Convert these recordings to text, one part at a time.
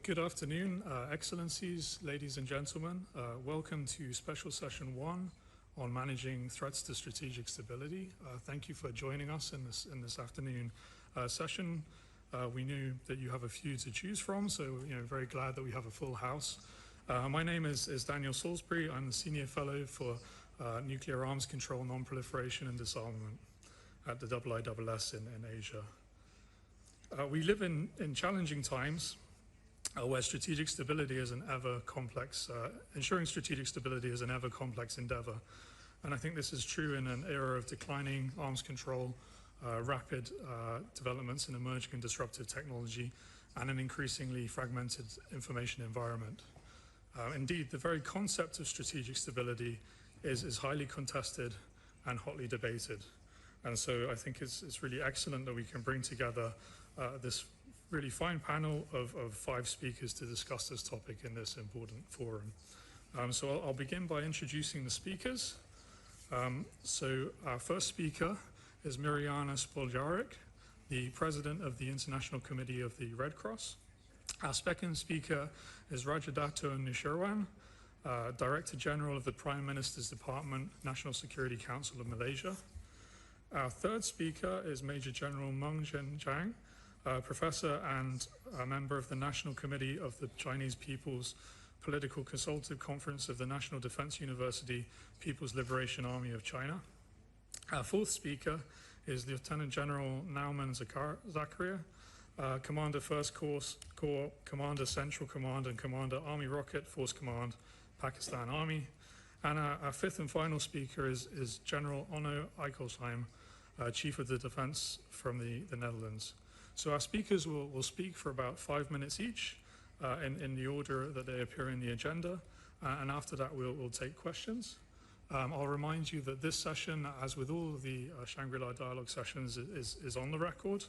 Good afternoon, Excellencies, ladies and gentlemen. Welcome to Special Session 1 on Managing Threats to Strategic Stability. Thank you for joining us in this afternoon session. We knew that you have a few to choose from, so very glad that we have a full house. My name is Daniel Salisbury. I'm the Senior Fellow for Nuclear Arms Control, Non-Proliferation and Disarmament at the IISS in Asia. We live in challenging times where strategic stability is an ever-complex, ensuring strategic stability is an ever-complex endeavor. And I think this is true in an era of declining arms control, rapid developments in emerging and disruptive technology, and an increasingly fragmented information environment. Indeed, the very concept of strategic stability is highly contested and hotly debated. And so I think it's really excellent that we can bring together this really fine panel of 5 speakers to discuss this topic in this important forum. So I'll begin by introducing the speakers. So our first speaker is Mirjana Spoljaric, the President of the International Committee of the Red Cross. Our second speaker is Rajadato Nushirwan, Director General of the Prime Minister's Department, National Security Council of Malaysia. Our third speaker is Major General Meng Zhenjiang, Professor and a member of the National Committee of the Chinese People's Political Consultative Conference of the National Defense University, People's Liberation Army of China. Our fourth speaker is Lieutenant General Nauman Zakaria, Commander 1st Corps, Commander Central Command and Commander Army Rocket Force Command, Pakistan Army. And our fifth and final speaker is General Onno Eichelheim, Chief of the Defense from the Netherlands. So our speakers will speak for about 5 minutes each in the order that they appear in the agenda. And after that, we'll take questions. I'll remind you that this session, as with all of the Shangri-La Dialogue sessions, is on the record.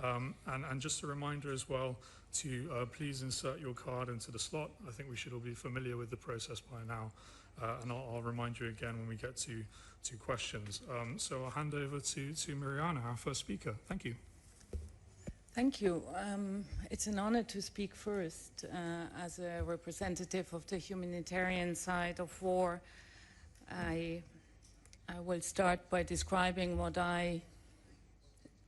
And just a reminder as well to please insert your card into the slot. I think we should all be familiar with the process by now. And I'll remind you again when we get to questions. So I'll hand over to Mirjana, our first speaker. Thank you. Thank you. It's an honor to speak first as a representative of the humanitarian side of war. I will start by describing what I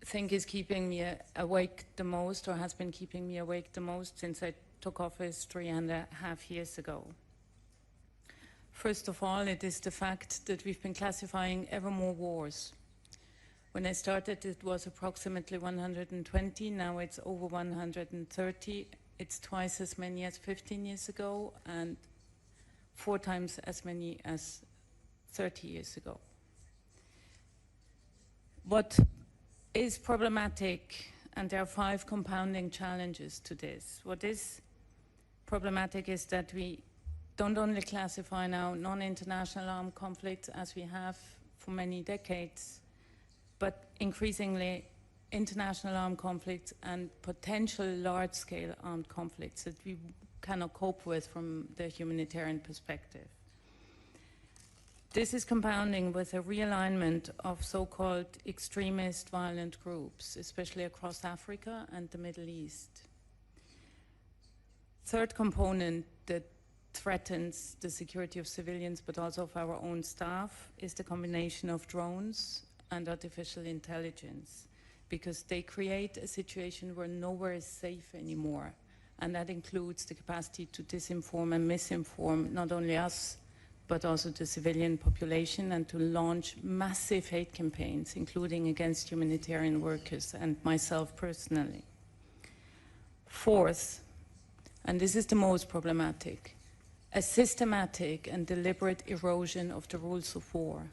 think is keeping me awake the most, or has been keeping me awake the most since I took office 3.5 years ago. First of all, it is the fact that we've been classifying ever more wars. When I started, it was approximately 120. Now it's over 130. It's twice as many as 15 years ago and 4 times as many as 30 years ago. What is problematic, and there are 5 compounding challenges to this. What is problematic is that we don't only classify now non-international armed conflicts as we have for many decades, but increasingly international armed conflicts and potential large-scale armed conflicts that we cannot cope with from the humanitarian perspective. This is compounding with a realignment of so-called extremist violent groups, especially across Africa and the Middle East. Third component that threatens the security of civilians but also of our own staff is the combination of drones and artificial intelligence, because they create a situation where nowhere is safe anymore. And that includes the capacity to disinform and misinform not only us, but also the civilian population, and to launch massive hate campaigns, including against humanitarian workers and myself personally. Fourth, and this is the most problematic, a systematic and deliberate erosion of the rules of war.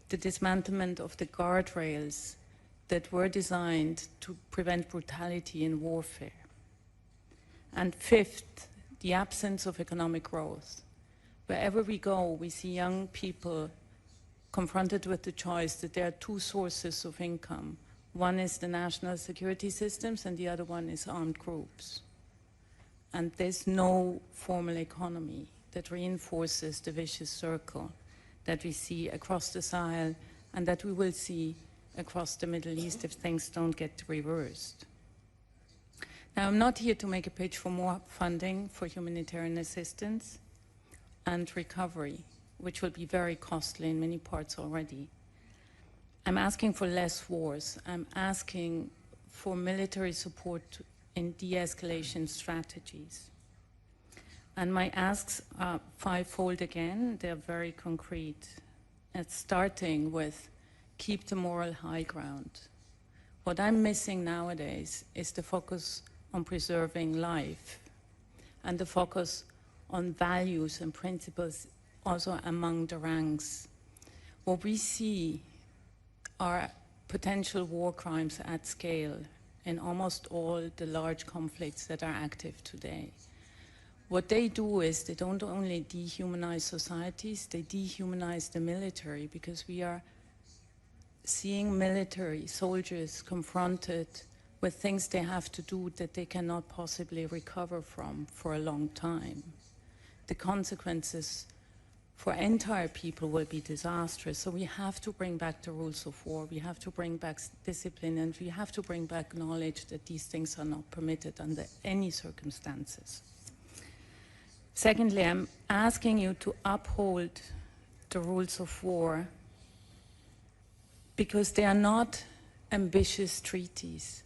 The dismantlement of the guardrails that were designed to prevent brutality in warfare. And fifth, the absence of economic growth. Wherever we go, we see young people confronted with the choice that there are 2 sources of income. One is the national security systems and the other one is armed groups. And there's no formal economy that reinforces the vicious circle that we see across the Sahel and that we will see across the Middle East if things don't get reversed. Now, I'm not here to make a pitch for more funding for humanitarian assistance and recovery, which will be very costly in many parts already. I'm asking for less wars. I'm asking for military support in de-escalation strategies. And my asks are fivefold again. They're very concrete. It's starting with keep the moral high ground. What I'm missing nowadays is the focus on preserving life and the focus on values and principles also among the ranks. What we see are potential war crimes at scale in almost all the large conflicts that are active today. What they do is they don't only dehumanize societies, they dehumanize the military, because we are seeing military soldiers confronted with things they have to do that they cannot possibly recover from for a long time. The consequences for entire people will be disastrous. So we have to bring back the rules of war, we have to bring back discipline, and we have to bring back knowledge that these things are not permitted under any circumstances. Secondly, I'm asking you to uphold the rules of war because they are not ambitious treaties.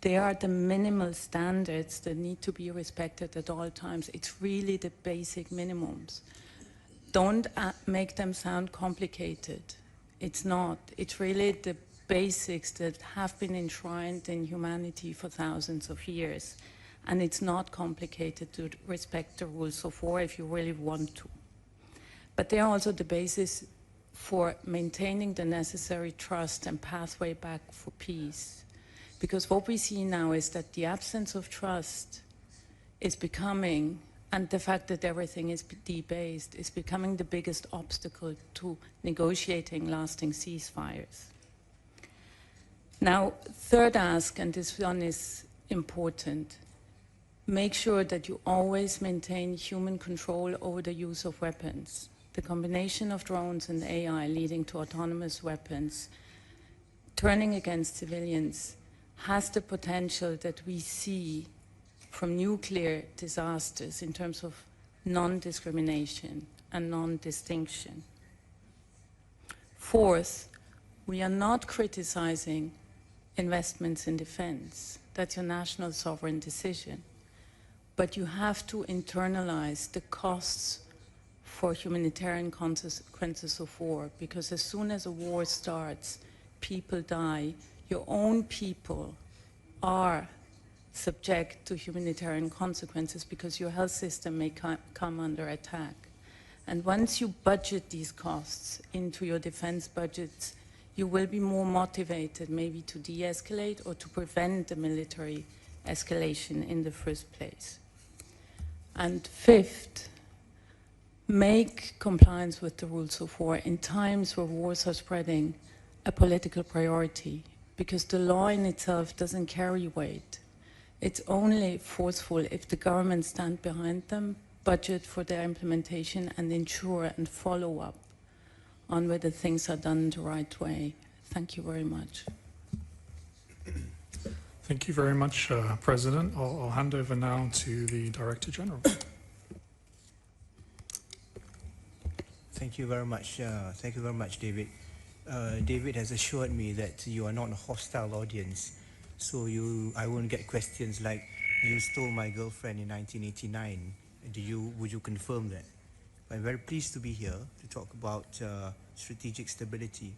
They are the minimal standards that need to be respected at all times. It's really the basic minimums. Don't make them sound complicated. It's not. It's really the basics that have been enshrined in humanity for thousands of years. And it's not complicated to respect the rules of war if you really want to. But they are also the basis for maintaining the necessary trust and pathway back for peace. Because what we see now is that the absence of trust is becoming, and the fact that everything is debased, is becoming the biggest obstacle to negotiating lasting ceasefires. Now, third ask, and this one is important, make sure that you always maintain human control over the use of weapons. The combination of drones and AI leading to autonomous weapons turning against civilians has the potential that we see from nuclear disasters in terms of non-discrimination and non-distinction. Fourth, we are not criticizing investments in defense. That's your national sovereign decision. But you have to internalize the costs for humanitarian consequences of war, because as soon as a war starts, people die. Your own people are subject to humanitarian consequences because your health system may come under attack. And once you budget these costs into your defense budgets, you will be more motivated maybe to de-escalate or to prevent the military escalation in the first place. And fifth, make compliance with the rules of war in times where wars are spreading a political priority, because the law in itself doesn't carry weight. It's only forceful if the government stand behind them, budget for their implementation, and ensure and follow up on whether things are done the right way. Thank you very much. Thank you very much, President. I'll hand over now to the Director General. Thank you very much. Thank you very much, David. David has assured me that you are not a hostile audience, so I won't get questions like, you stole my girlfriend in 1989. Would you confirm that? I'm very pleased to be here to talk about strategic stability.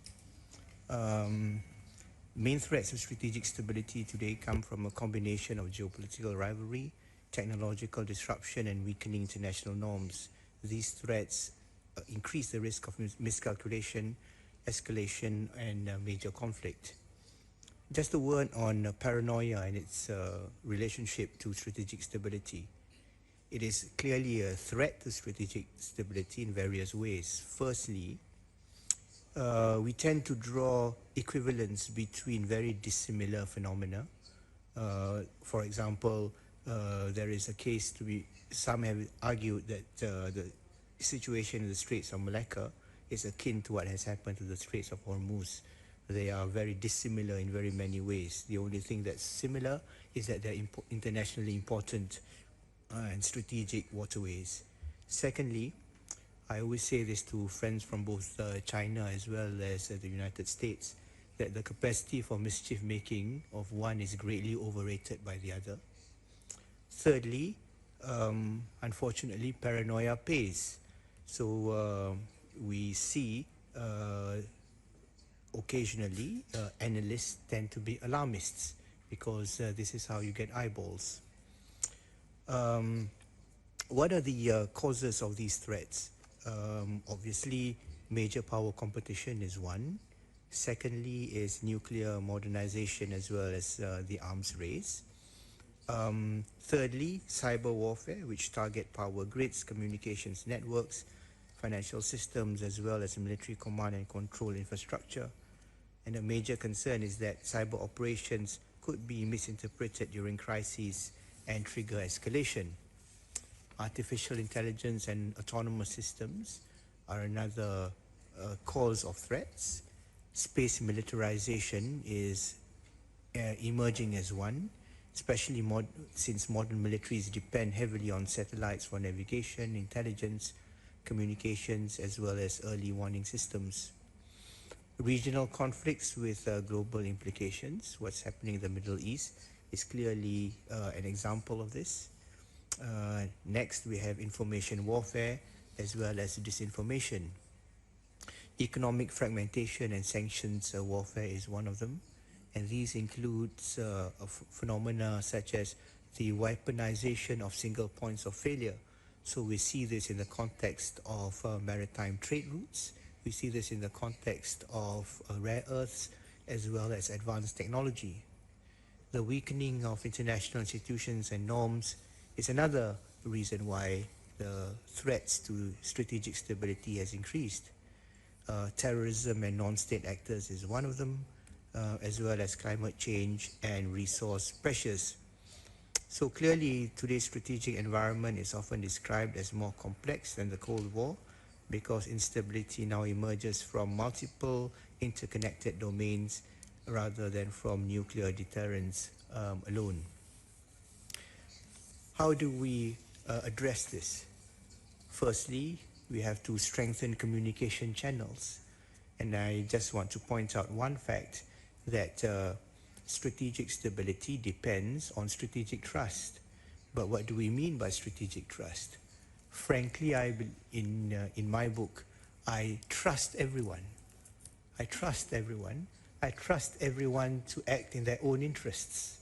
Main threats of strategic stability today come from a combination of geopolitical rivalry, technological disruption, and weakening international norms. These threats increase the risk of miscalculation, escalation, and major conflict. Just a word on paranoia and its relationship to strategic stability. It is clearly a threat to strategic stability in various ways. Firstly, we tend to draw equivalence between very dissimilar phenomena. For example, there is a case to be, some have argued that the situation in the Straits of Malacca is akin to what has happened to the Straits of Hormuz. they are very dissimilar in very many ways. The only thing that's similar is that they're internationally important and strategic waterways. Secondly, I always say this to friends from both China as well as the United States, that the capacity for mischief making of one is greatly overrated by the other. Thirdly, unfortunately, paranoia pays. So we see occasionally analysts tend to be alarmists because this is how you get eyeballs. What are the causes of these threats? Obviously, major power competition is one. Secondly is nuclear modernization as well as the arms race. Thirdly, cyber warfare, which target power grids, communications networks, financial systems, as well as military command and control infrastructure. And a major concern is that cyber operations could be misinterpreted during crises and trigger escalation. Artificial intelligence and autonomous systems are another cause of threats. Space militarization is emerging as one, especially since modern militaries depend heavily on satellites for navigation, intelligence, communications, as well as early warning systems. Regional conflicts with global implications, what's happening in the Middle East, is clearly an example of this. Next, we have information warfare as well as disinformation. Economic fragmentation and sanctions warfare is one of them, and these includes phenomena such as the weaponization of single points of failure. So we see this in the context of maritime trade routes. We see this in the context of rare earths as well as advanced technology. The weakening of international institutions and norms is another reason why the threats to strategic stability has increased. Terrorism and non-state actors is one of them, as well as climate change and resource pressures. So clearly, today's strategic environment is often described as more complex than the Cold War because instability now emerges from multiple interconnected domains rather than from nuclear deterrence alone. How do we address this? Firstly, we have to strengthen communication channels. And I just want to point out one fact, that strategic stability depends on strategic trust. But what do we mean by strategic trust? Frankly, in my book, I trust everyone. I trust everyone. I trust everyone to act in their own interests.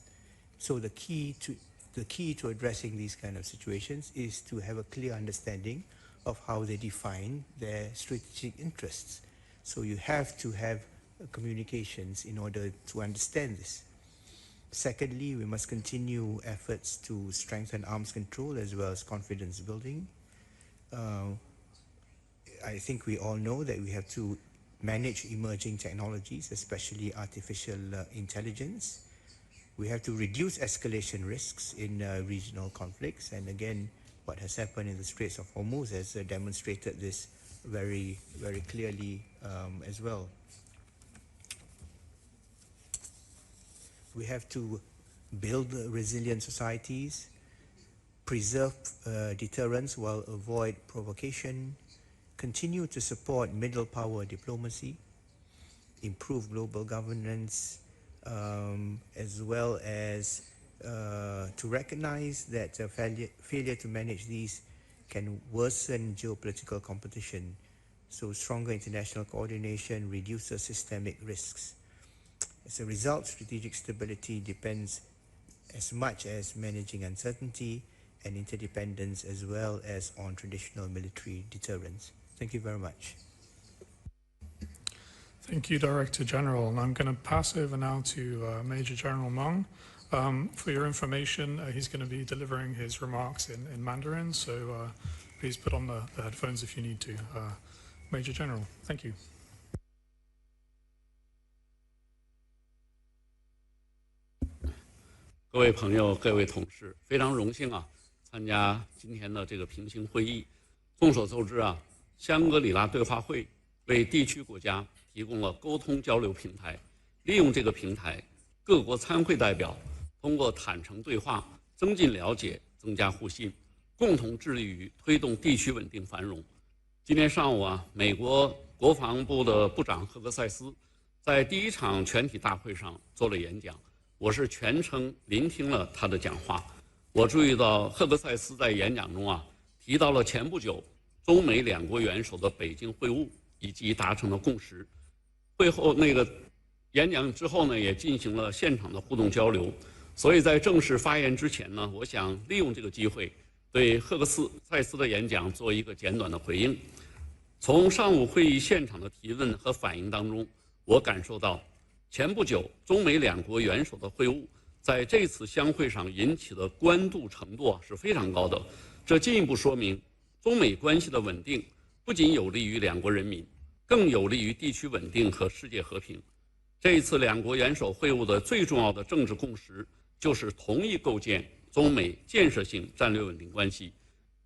So the key to addressing these kind of situations is to have a clear understanding of how they define their strategic interests. So you have to have communications in order to understand this. Secondly, we must continue efforts to strengthen arms control as well as confidence building. I think we all know that we have to manage emerging technologies, especially artificial intelligence. We have to reduce escalation risks in regional conflicts, and again, what has happened in the Straits of Hormuz has demonstrated this very, very clearly as well. We have to build resilient societies, preserve deterrence while avoid provocation, continue to support middle power diplomacy, improve global governance, as well as to recognize that failure to manage these can worsen geopolitical competition. So stronger international coordination reduces systemic risks. As a result, strategic stability depends as much as managing uncertainty and interdependence as well as on traditional military deterrence. Thank you very much. Thank you, Director General. And I'm going to pass over now to Major General Meng. For your information, he's going to be delivering his remarks in Mandarin, so please put on the headphones if you need to. Major General, thank you. 各位朋友、各位同事，非常荣幸啊，参加今天的这个平行会议。众所周知啊，香格里拉对话会为地区国家提供了沟通交流平台。利用这个平台，各国参会代表通过坦诚对话，增进了解，增加互信，共同致力于推动地区稳定繁荣。今天上午美国国防部的部长赫格塞斯在第一场全体大会上做了演讲，我是全程聆听了他的讲话。我注意到赫格塞斯在演讲中提到了前不久中美两国元首的北京会晤以及达成的共识。会后演讲之后呢，也进行了现场的互动交流。所以在正式发言之前呢，我想利用这个机会对赫格塞斯的演讲做一个简短的回应。从上午会议现场的提问和反应当中，我感受到前不久中美两国元首的会晤在这次相会上引起的关注程度是非常高的。这进一步说明中美关系的稳定不仅有利于两国人民，更有利于地区稳定和世界和平。这一次两国元首会晤的最重要的政治共识就是同意构建中美建设性战略稳定关系。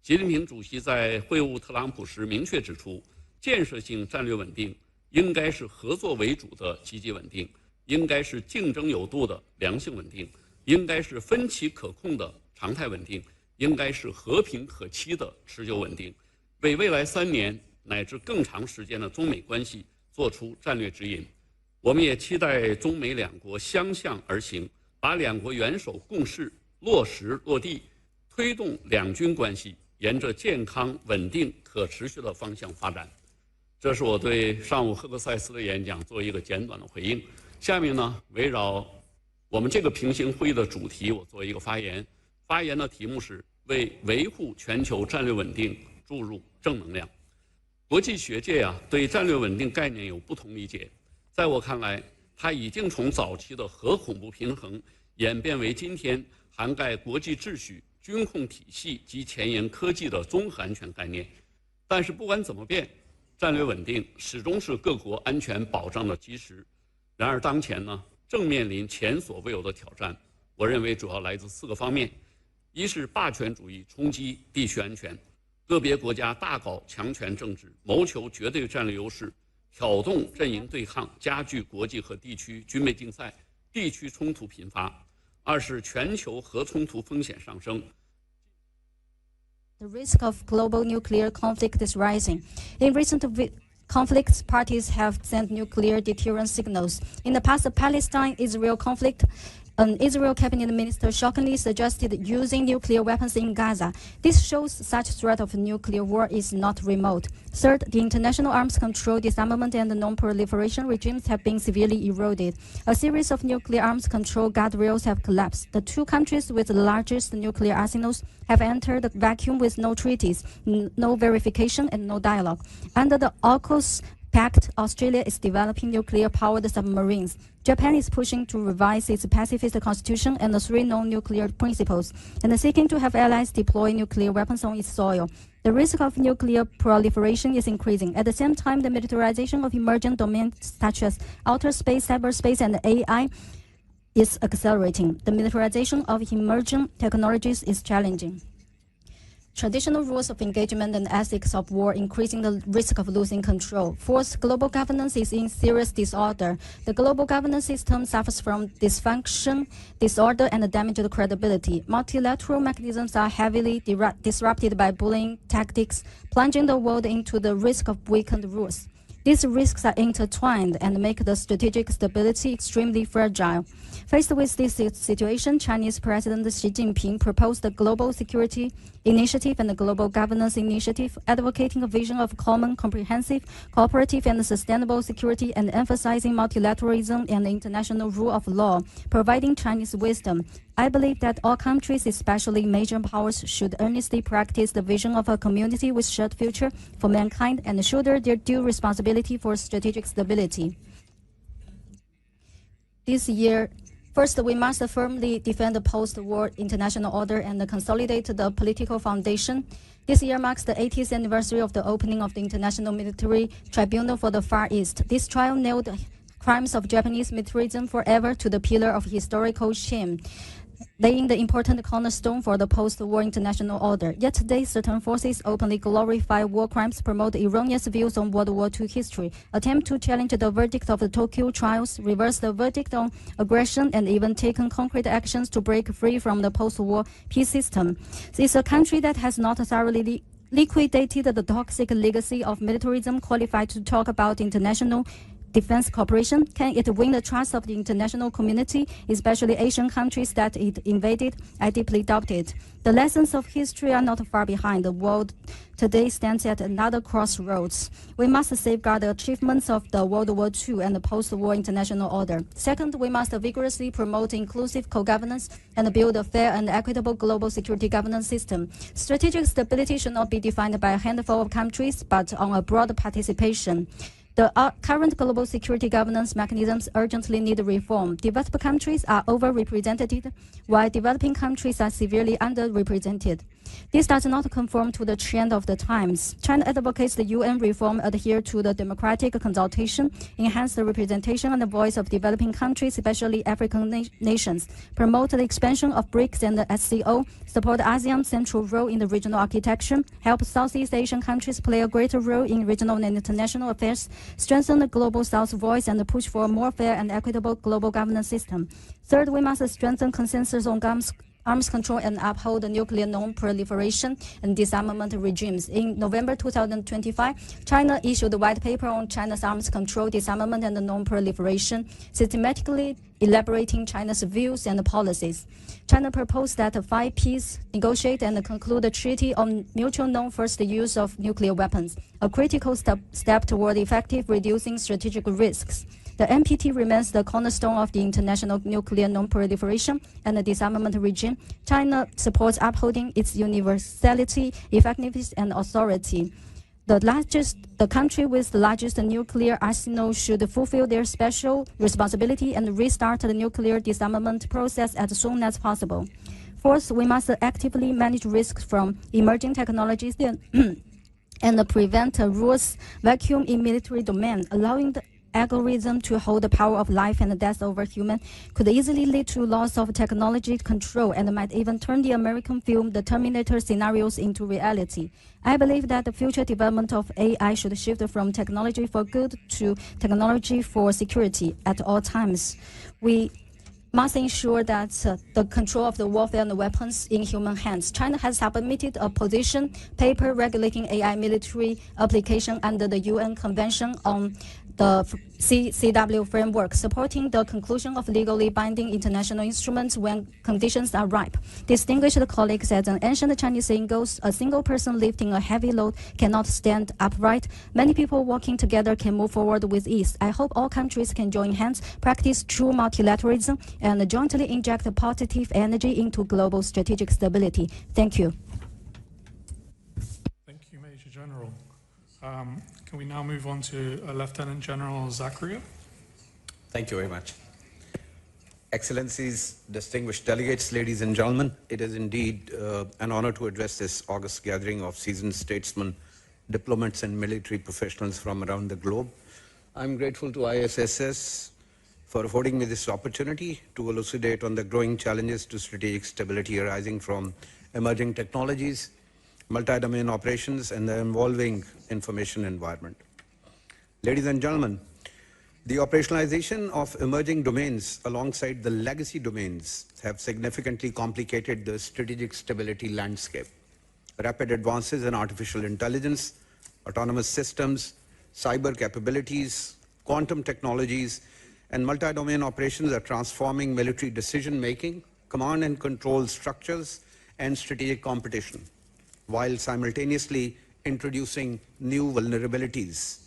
习近平主席在会晤特朗普时明确指出，建设性战略稳定应该是合作为主的积极稳定，应该是竞争有度的良性稳定，应该是分歧可控的常态稳定，应该是和平可期的持久稳定，为未来3年乃至更长时间的中美关系做出战略指引。我们也期待中美两国相向而行，把两国元首共识落实落地，推动两军关系沿着健康、稳定、可持续的方向发展。这是我对上午赫格塞斯的演讲做一个简短的回应。下面呢，围绕我们这个平行会议的主题，我做一个发言。发言的题目是为维护全球战略稳定注入正能量。国际学界对战略稳定概念有不同理解。在我看来，它已经从早期的核恐怖平衡演变为今天涵盖国际秩序、军控体系及前沿科技的综合安全概念。但是不管怎么变，战略稳定始终是各国安全保障的基石。然而当前呢，正面临前所未有的挑战。我认为主要来自4个方面：一是霸权主义冲击地区安全，个别国家大搞强权政治，谋求绝对战略优势，挑动阵营对抗，加剧国际和地区军备竞赛，地区冲突频发；二是全球核冲突风险上升。The risk of global nuclear conflict is rising. In recent conflicts, parties have sent nuclear deterrence signals. In the past, the Palestine-Israel conflict, an Israel cabinet minister shockingly suggested using nuclear weapons in Gaza. This shows such threat of nuclear war is not remote. Third, the international arms control, disarmament, and non-proliferation regimes have been severely eroded. A series of nuclear arms control guardrails have collapsed. The 2 countries with the largest nuclear arsenals have entered a vacuum with no treaties, no verification, and no dialogue. Under the AUKUS Pact, Australia is developing nuclear-powered submarines. Japan is pushing to revise its pacifist constitution and the 3 non-nuclear principles, and seeking to have allies deploy nuclear weapons on its soil. The risk of nuclear proliferation is increasing. At the same time, the militarization of emerging domains such as outer space, cyberspace, and AI is accelerating. The militarization of emerging technologies is challenging traditional rules of engagement and ethics of war, increasing the risk of losing control. Fourth, global governance is in serious disorder. The global governance system suffers from dysfunction, disorder, and damaged credibility. Multilateral mechanisms are heavily disrupted by bullying tactics, plunging the world into the risk of weakened rules. These risks are intertwined and make the strategic stability extremely fragile. Faced with this situation, Chinese President Xi Jinping proposed the Global Security Initiative and the Global Governance Initiative, advocating a vision of common, comprehensive, cooperative, and sustainable security and emphasizing multilateralism and international rule of law, providing Chinese wisdom. I believe that all countries, especially major powers, should earnestly practice the vision of a community with shared future for mankind and shoulder their due responsibility for strategic stability. This year, first, we must firmly defend the post-war international order and consolidate the political foundation. This year marks the 80th anniversary of the opening of the International Military Tribunal for the Far East. This trial nailed crimes of Japanese militarism forever to the pillar of historical shame. laying the important cornerstone for the post-war international order. Yet today, certain forces openly glorify war crimes, promote erroneous views on World War II history, attempt to challenge the verdict of the Tokyo trials, reverse the verdict on aggression, and even taken concrete actions to break free from the post-war peace system. It's a country that has not thoroughly liquidated the toxic legacy of militarism qualified to talk about international defense cooperation. Can it win the trust of the international community, especially Asian countries that it invaded? I deeply doubt it. The lessons of history are not far behind. The world today stands at another crossroads. We must safeguard the achievements of the World War II and the post-war international order. Second, we must vigorously promote inclusive co-governance and build a fair and equitable global security governance system. Strategic stability should not be defined by a handful of countries, but on a broad participation. The current global security governance mechanisms urgently need reform. Developed countries are overrepresented, while developing countries are severely underrepresented. This does not conform to the trend of the times. China advocates the UN reform, adhere to the democratic consultation, enhance the representation and the voice of developing countries, especially African nations, promote the expansion of BRICS and the SCO, support ASEAN's central role in the regional architecture, help Southeast Asian countries play a greater role in regional and international affairs, strengthen the Global South voice, and push for a more fair and equitable global governance system. Third, we must strengthen consensus on arms control and uphold the nuclear non-proliferation and disarmament regimes. In November 2025, China issued a white paper on China's arms control, disarmament, and non-proliferation, systematically elaborating China's views and policies. China proposed that 5 peace, negotiate and conclude a treaty on mutual non-first use of nuclear weapons, a critical step toward effective reducing strategic risks. The NPT remains the cornerstone of the international nuclear non-proliferation and the disarmament regime. China supports upholding its universality, effectiveness, and authority. The country with the largest nuclear arsenal should fulfill their special responsibility and restart the nuclear disarmament process as soon as possible. Fourth, we must actively manage risks from emerging technologies and prevent a rules vacuum in military domain, allowing the algorithm to hold the power of life and death over human could easily lead to loss of technology control and might even turn the American film The Terminator scenarios into reality. I believe that the future development of AI should shift from technology for good to technology for security at all times. We must ensure that the control of the warfare and the weapons in human hands. China has submitted a position paper regulating AI military application under the UN Convention on the CCW framework, supporting the conclusion of legally binding international instruments when conditions are ripe. Distinguished colleagues, as an ancient Chinese saying goes, a single person lifting a heavy load cannot stand upright. Many people working together can move forward with ease. I hope all countries can join hands, practice true multilateralism, and jointly inject positive energy into global strategic stability. Thank you. Thank you, Major General. Can we now move on to Lieutenant General Zachariah? Thank you very much. Excellencies, distinguished delegates, ladies and gentlemen, it is indeed an honor to address this august gathering of seasoned statesmen, diplomats, and military professionals from around the globe. I'm grateful to ISSS for affording me this opportunity to elucidate on the growing challenges to strategic stability arising from emerging technologies, multi-domain operations, and the evolving information environment. Ladies and gentlemen, the operationalization of emerging domains alongside the legacy domains have significantly complicated the strategic stability landscape. Rapid advances in artificial intelligence, autonomous systems, cyber capabilities, quantum technologies, and multi-domain operations are transforming military decision-making, command and control structures, and strategic competition, while simultaneously introducing new vulnerabilities,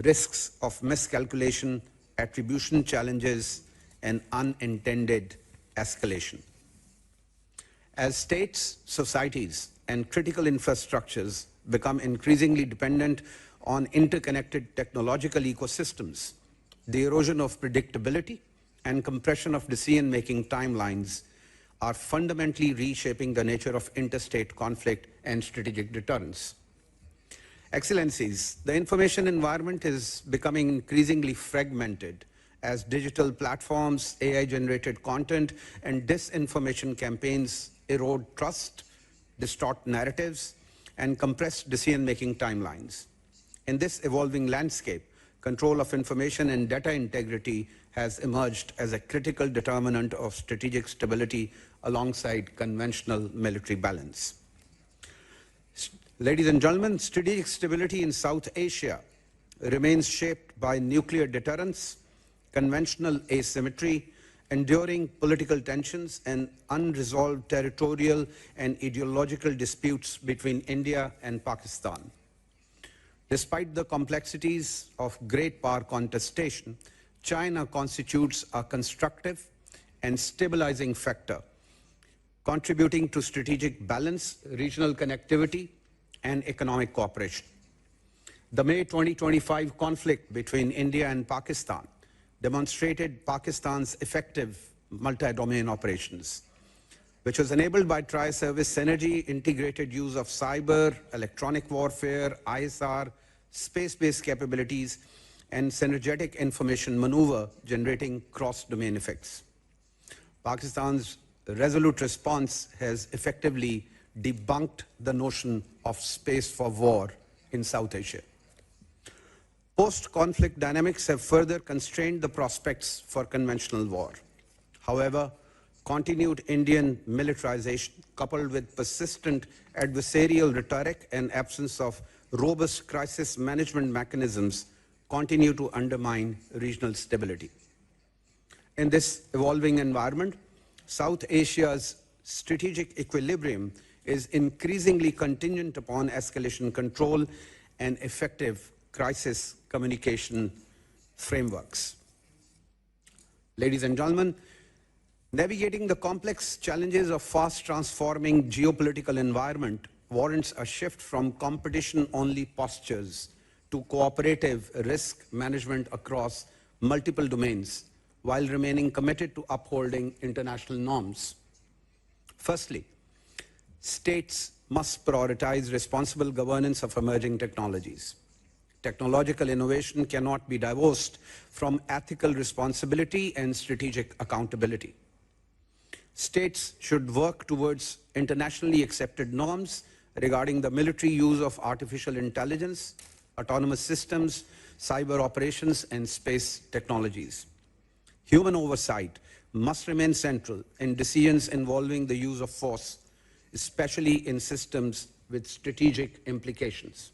risks of miscalculation, attribution challenges, and unintended escalation. As states, societies, and critical infrastructures become increasingly dependent on interconnected technological ecosystems, the erosion of predictability and compression of decision-making timelines are fundamentally reshaping the nature of interstate conflict and strategic deterrence. Excellencies, the information environment is becoming increasingly fragmented as digital platforms, AI-generated content, and disinformation campaigns erode trust, distort narratives, and compress decision-making timelines. In this evolving landscape, control of information and data integrity has emerged as a critical determinant of strategic stability alongside conventional military balance. Ladies and gentlemen, strategic stability in South Asia remains shaped by nuclear deterrence, conventional asymmetry, enduring political tensions, and unresolved territorial and ideological disputes between India and Pakistan. Despite the complexities of great power contestation, China constitutes a constructive and stabilizing factor, contributing to strategic balance, regional connectivity, and economic cooperation. The May 2025 conflict between India and Pakistan demonstrated Pakistan's effective multi-domain operations, which was enabled by tri-service synergy, integrated use of cyber, electronic warfare, ISR, space-based capabilities, and synergetic information maneuver generating cross-domain effects. Pakistan's resolute response has effectively debunked the notion of space for war in South Asia. Post-conflict dynamics have further constrained the prospects for conventional war. However, continued Indian militarization, coupled with persistent adversarial rhetoric and absence of robust crisis management mechanisms, continue to undermine regional stability. In this evolving environment, South Asia's strategic equilibrium is increasingly contingent upon escalation control and effective crisis communication frameworks. Ladies and gentlemen, navigating the complex challenges of fast transforming geopolitical environment warrants a shift from competition-only postures to cooperative risk management across multiple domains while remaining committed to upholding international norms. Firstly, states must prioritize responsible governance of emerging technologies. Technological innovation cannot be divorced from ethical responsibility and strategic accountability. States should work towards internationally accepted norms regarding the military use of artificial intelligence, autonomous systems, cyber operations, and space technologies. Human oversight must remain central in decisions involving the use of force, especially in systems with strategic implications.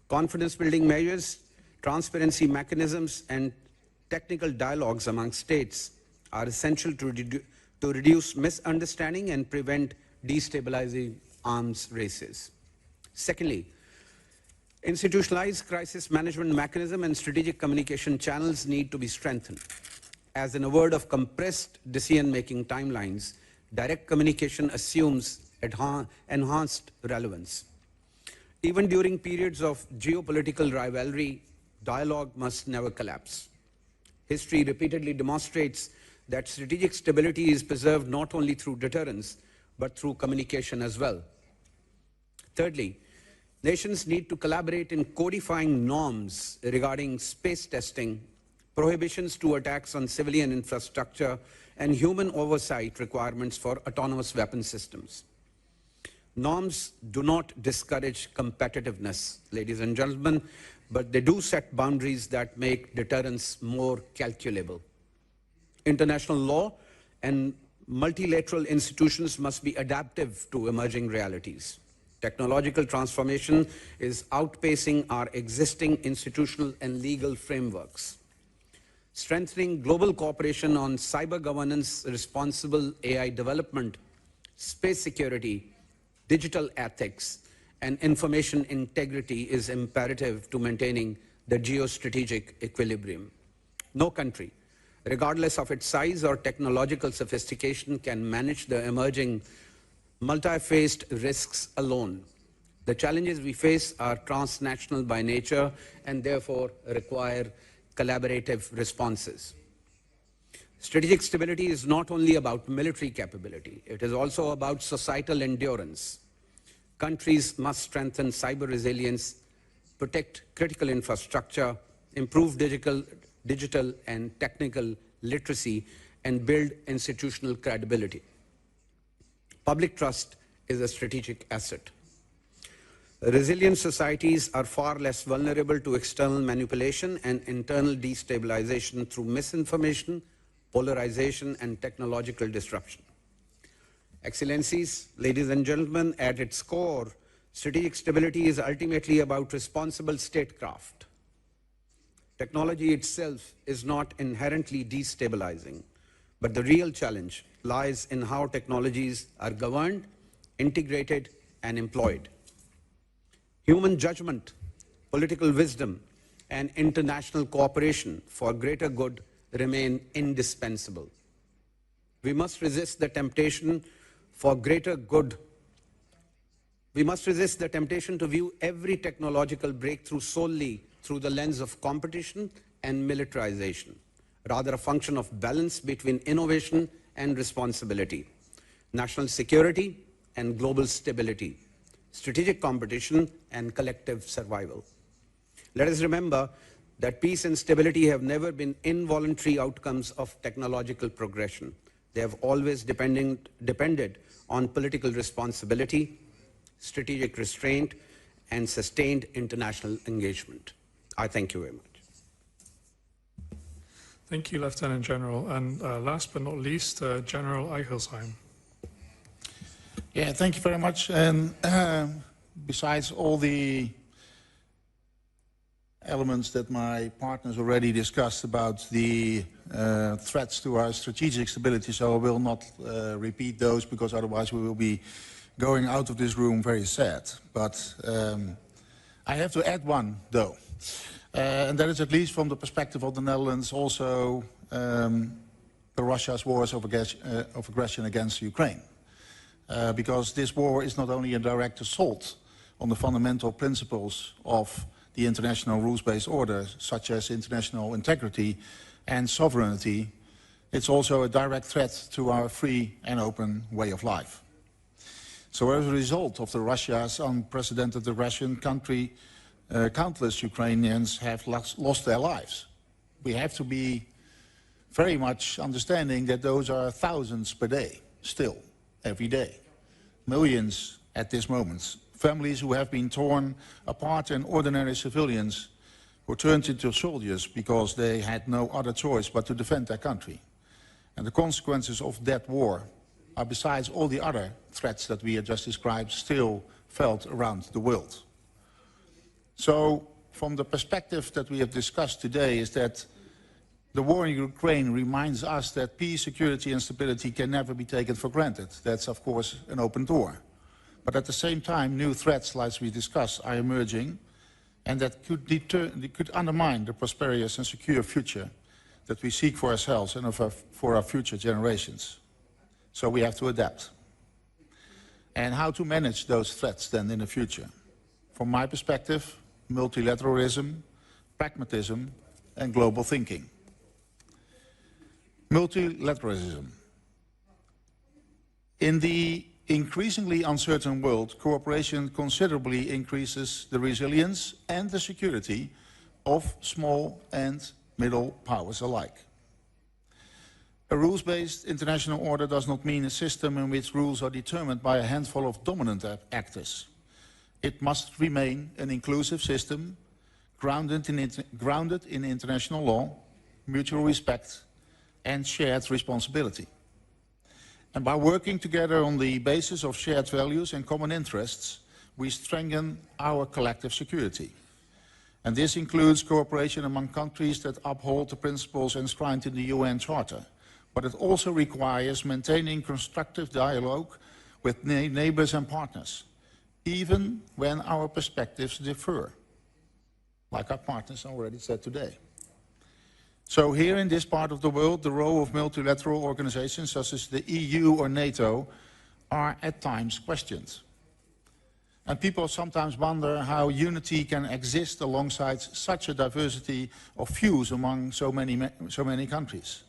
Confidence-building measures, transparency mechanisms, and technical dialogues among states are essential to reduce misunderstanding and prevent destabilizing arms races. Secondly, institutionalized crisis management mechanism and strategic communication channels need to be strengthened. As in a world of compressed decision-making timelines, direct communication assumes enhanced relevance. Even during periods of geopolitical rivalry, dialogue must never collapse. History repeatedly demonstrates that strategic stability is preserved not only through deterrence, but through communication as well. Thirdly, nations need to collaborate in codifying norms regarding space testing, prohibitions to attacks on civilian infrastructure, and human oversight requirements for autonomous weapon systems. Norms do not discourage competitiveness, ladies and gentlemen, but they do set boundaries that make deterrence more calculable. International law and multilateral institutions must be adaptive to emerging realities. Technological transformation is outpacing our existing institutional and legal frameworks. Strengthening global cooperation on cyber governance, responsible AI development, space security, digital ethics, and information integrity is imperative to maintaining the geostrategic equilibrium. No country, regardless of its size or technological sophistication, can manage the emerging multi-faced risks alone. The challenges we face are transnational by nature and therefore require collaborative responses. Strategic stability is not only about military capability, it is also about societal endurance. Countries must strengthen cyber resilience, protect critical infrastructure, improve digital digital and technical literacy, and build institutional credibility. Public trust is a strategic asset. Resilient societies are far less vulnerable to external manipulation and internal destabilization through misinformation, polarization, and technological disruption. Excellencies, ladies and gentlemen, at its core, strategic stability is ultimately about responsible statecraft. Technology itself is not inherently destabilizing, but the real challenge lies in how technologies are governed, integrated, and employed. Human judgment, political wisdom, and international cooperation for greater good remain indispensable. We must resist the temptation for greater good. We must resist the temptation to view every technological breakthrough solely through the lens of competition and militarization, rather a function of balance between innovation and responsibility, national security and global stability, strategic competition and collective survival. Let us remember that peace and stability have never been involuntary outcomes of technological progression. They have always depended on political responsibility, strategic restraint, and sustained international engagement. I thank you very much. Thank you, Lieutenant General. And last but not least, General Eichelsheim. Yeah, thank you very much. And besides all the elements that my partners already discussed about the threats to our strategic stability, so I will not repeat those, because otherwise we will be going out of this room very sad. But I have to add one, though. And that is, at least from the perspective of the Netherlands, also Russia's wars of aggression against Ukraine. Because this war is not only a direct assault on the fundamental principles of the international rules-based order, such as international integrity and sovereignty, it's also a direct threat to our free and open way of life. So as a result of the Russia's unprecedented aggression, countless Ukrainians have lost their lives. We have to be very much understanding that those are thousands per day, still, every day. Millions at this moment. Families who have been torn apart, and ordinary civilians who turned into soldiers because they had no other choice but to defend their country. And the consequences of that war are, besides all the other threats that we have just described, still felt around the world. So, from the perspective that we have discussed today, is that the war in Ukraine reminds us that peace, security and stability can never be taken for granted. That's, of course, an open door. But at the same time, new threats, like we discussed, are emerging, and that could undermine the prosperous and secure future that we seek for ourselves and for our future generations. So we have to adapt. And how to manage those threats then in the future? From my perspective, multilateralism, pragmatism, and global thinking. Multilateralism. In the increasingly uncertain world, cooperation considerably increases the resilience and the security of small and middle powers alike. A rules-based international order does not mean a system in which rules are determined by a handful of dominant actors. It must remain an inclusive system grounded in international law, mutual respect, and shared responsibility. And by working together on the basis of shared values and common interests, we strengthen our collective security. And this includes cooperation among countries that uphold the principles enshrined in the UN Charter. But it also requires maintaining constructive dialogue with neighbors and partners, even when our perspectives differ, like our partners already said today. So here in this part of the world, the role of multilateral organizations such as the EU or NATO are at times questioned. And people sometimes wonder how unity can exist alongside such a diversity of views among so many countries.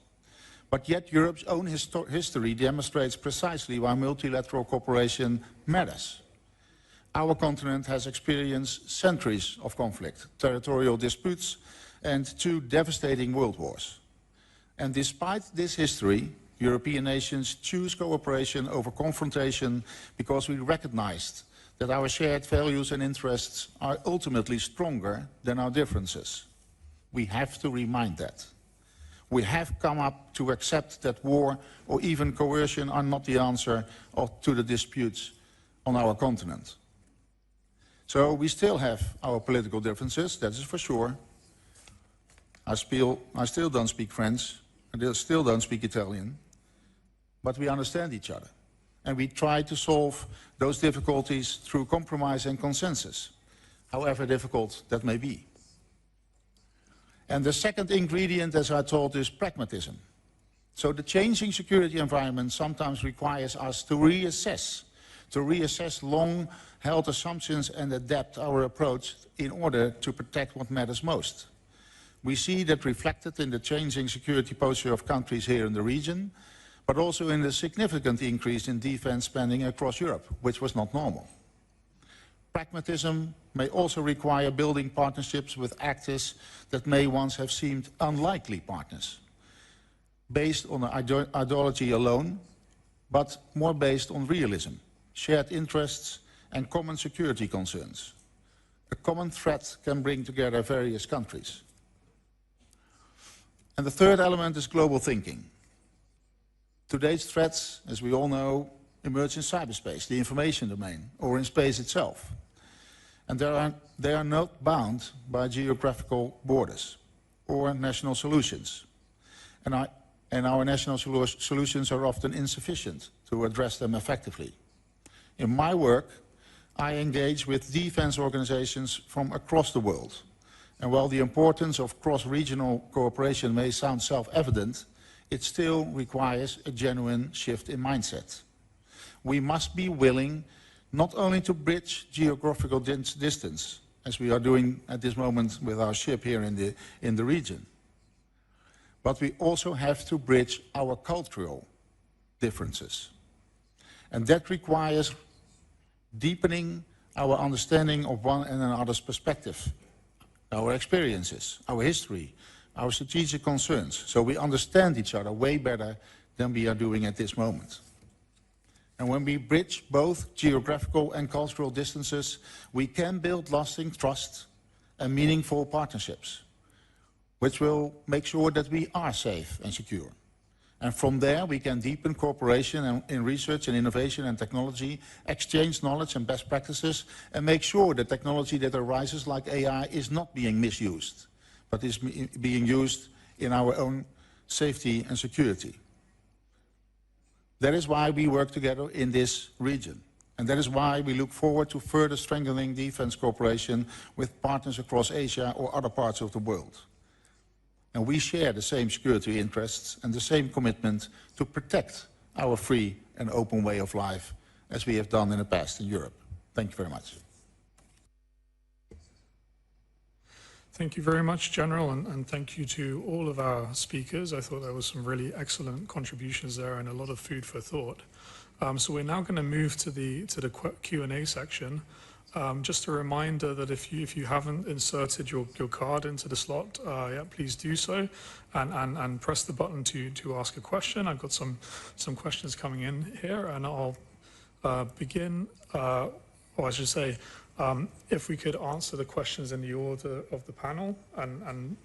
But yet Europe's own history demonstrates precisely why multilateral cooperation matters. Our continent has experienced centuries of conflict, territorial disputes, and 2 devastating world wars. And despite this history, European nations choose cooperation over confrontation because we recognized that our shared values and interests are ultimately stronger than our differences. We have to remind that. We have come up to accept that war or even coercion are not the answer to the disputes on our continent. So we still have our political differences, that is for sure. I still don't speak French, I still don't speak Italian, but we understand each other. And we try to solve those difficulties through compromise and consensus, however difficult that may be. And the second ingredient, as I told, is pragmatism. So the changing security environment sometimes requires us to reassess long-held assumptions and adapt our approach in order to protect what matters most. We see that reflected in the changing security posture of countries here in the region, but also in the significant increase in defense spending across Europe, which was not normal. Pragmatism may also require building partnerships with actors that may once have seemed unlikely partners, based on ideology alone, but more based on realism, shared interests, and common security concerns. A common threat can bring together various countries. And the third element is global thinking. Today's threats, as we all know, emerge in cyberspace, the information domain, or in space itself. And they are not bound by geographical borders or national solutions. And our national solutions are often insufficient to address them effectively. In my work, I engage with defense organizations from across the world. And while the importance of cross-regional cooperation may sound self-evident, it still requires a genuine shift in mindset. We must be willing not only to bridge geographical distance, as we are doing at this moment with our ship here in the region, but we also have to bridge our cultural differences. And that requires deepening our understanding of one and another's perspective, our experiences, our history, our strategic concerns, so we understand each other way better than we are doing at this moment. And when we bridge both geographical and cultural distances, we can build lasting trust and meaningful partnerships, which will make sure that we are safe and secure. And from there, we can deepen cooperation in research and innovation and technology, exchange knowledge and best practices, and make sure that technology that arises like AI is not being misused, but is being used in our own safety and security. That is why we work together in this region. And that is why we look forward to further strengthening defense cooperation with partners across Asia or other parts of the world. And we share the same security interests and the same commitment to protect our free and open way of life as we have done in the past in Europe. Thank you very much. Thank you very much, General, and thank you to all of our speakers. I thought there was some really excellent contributions there and a lot of food for thought. So we're now going to move to the Q&A section. Just a reminder that if you haven't inserted your card into the slot, yeah, please do so, and press the button to ask a question. I've got some questions coming in here, and I'll begin, or I should say, if we could answer the questions in the order of the panel, and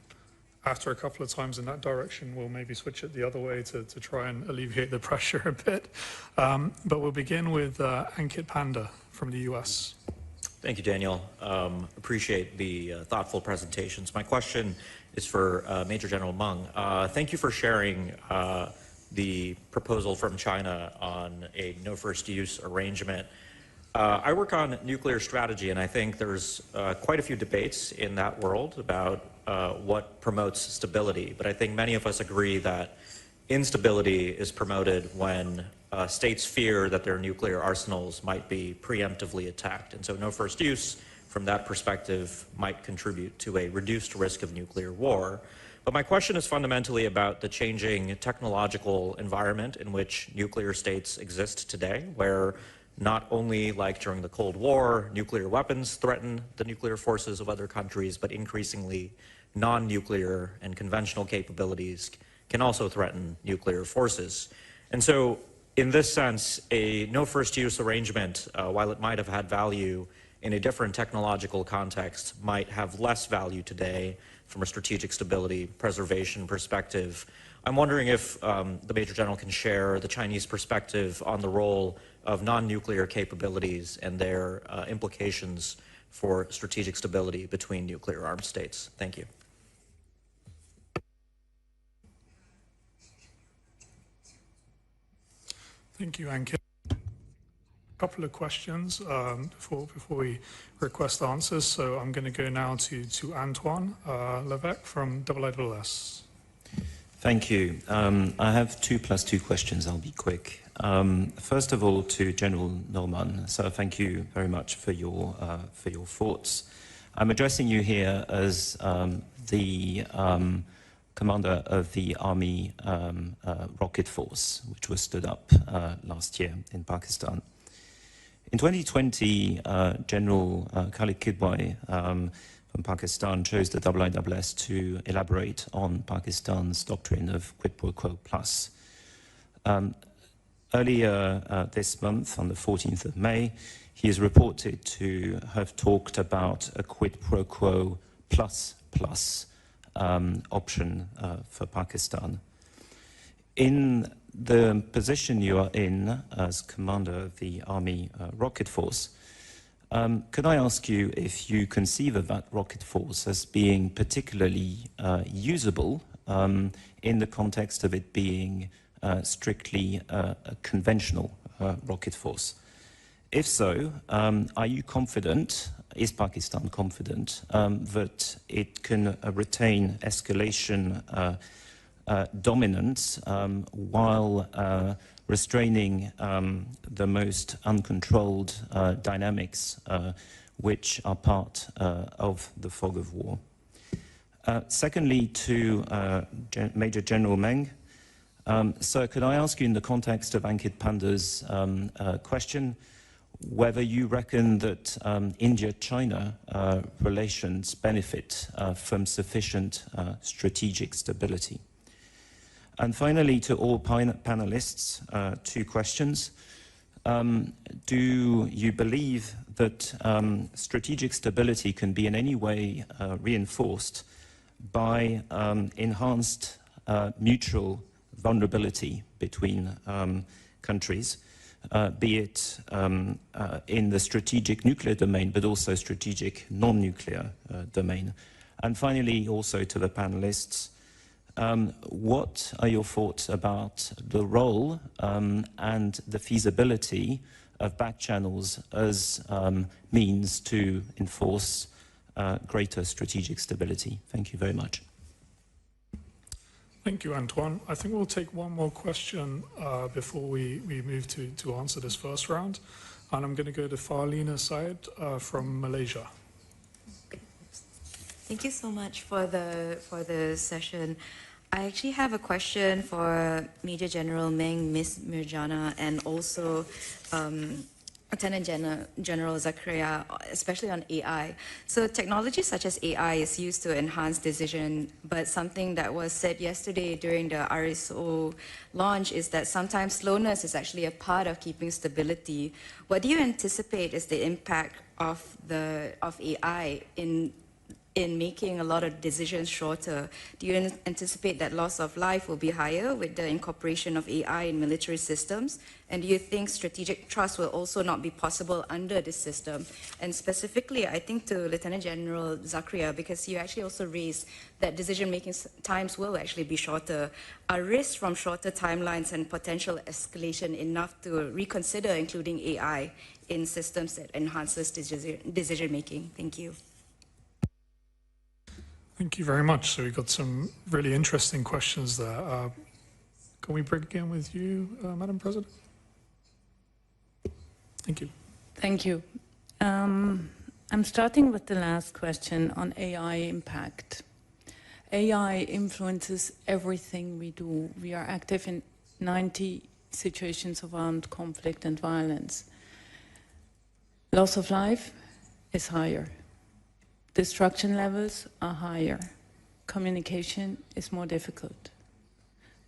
after a couple of times in that direction, we'll maybe switch it the other way to try and alleviate the pressure a bit. But we'll begin with Ankit Panda from the US. Thank you, Daniel. Appreciate the thoughtful presentations. My question is for Major General Meng. Thank you for sharing the proposal from China on a no first use arrangement. I work on nuclear strategy, and I think there's quite a few debates in that world about what promotes stability. But I think many of us agree that instability is promoted when states fear that their nuclear arsenals might be preemptively attacked. And so no first use, from that perspective, might contribute to a reduced risk of nuclear war. But my question is fundamentally about the changing technological environment in which nuclear states exist today, where not only like during the Cold War, nuclear weapons threaten the nuclear forces of other countries, but increasingly non-nuclear and conventional capabilities can also threaten nuclear forces. And so, in this sense, a no first use arrangement, while it might have had value in a different technological context, might have less value today from a strategic stability preservation perspective. I'm wondering if the Major General can share the Chinese perspective on the role of non-nuclear capabilities and their implications for strategic stability between nuclear armed states. Thank you. Thank you, Ankit. A couple of questions before we request answers. So I'm going to go now to Antoine Levesque from IISS. Thank you. I have 2 + 2 questions. I'll be quick. First of all, to General Norman. So thank you very much for your thoughts. I'm addressing you here as the commander of the Army Rocket Force, which was stood up last year in Pakistan. In 2020, General Khalid Kidwai from Pakistan chose the IISS to elaborate on Pakistan's doctrine of quid pro quo plus. Earlier this month, on the 14th of May, he is reported to have talked about a quid pro quo plus option for Pakistan. In the position you are in as commander of the Army Rocket Force, could I ask you if you conceive of that rocket force as being particularly usable in the context of it being strictly a conventional rocket force? If so, are you confident, is Pakistan confident, that it can retain escalation dominance while restraining the most uncontrolled dynamics which are part of the fog of war? Secondly, to Major General Meng. Sir, could I ask you in the context of Ankit Panda's question, whether you reckon that India-China relations benefit from sufficient strategic stability? And finally, to all panelists, 2 questions. Do you believe that strategic stability can be in any way reinforced by enhanced mutual vulnerability between countries, be it in the strategic nuclear domain, but also strategic non-nuclear domain? And finally, also to the panelists, what are your thoughts about the role and the feasibility of back channels as means to enforce greater strategic stability? Thank you very much. Thank you, Antoine. I think we'll take one more question before we move to answer this first round. And I'm going to go to Farlina Syed from Malaysia. Thank you so much for the session. I actually have a question for Major General Meng, Ms. Mirjana, and also Lieutenant General Zakaria, especially on AI. So technology such as AI is used to enhance decision, but something that was said yesterday during the RSO launch is that sometimes slowness is actually a part of keeping stability. What do you anticipate is the impact of AI in making a lot of decisions shorter? Do you anticipate that loss of life will be higher with the incorporation of AI in military systems? And do you think strategic trust will also not be possible under this system? And specifically, I think to Lieutenant General Zakaria, because you actually also raised that decision-making times will actually be shorter. Are risks from shorter timelines and potential escalation enough to reconsider including AI in systems that enhances decision-making? Thank you. Thank you very much. So we've got some really interesting questions there. Can we begin with you, Madam President? Thank you. Thank you. I'm starting with the last question on AI impact. AI influences everything we do. We are active in 90 situations of armed conflict and violence. Loss of life is higher. Destruction levels are higher. communication is more difficult.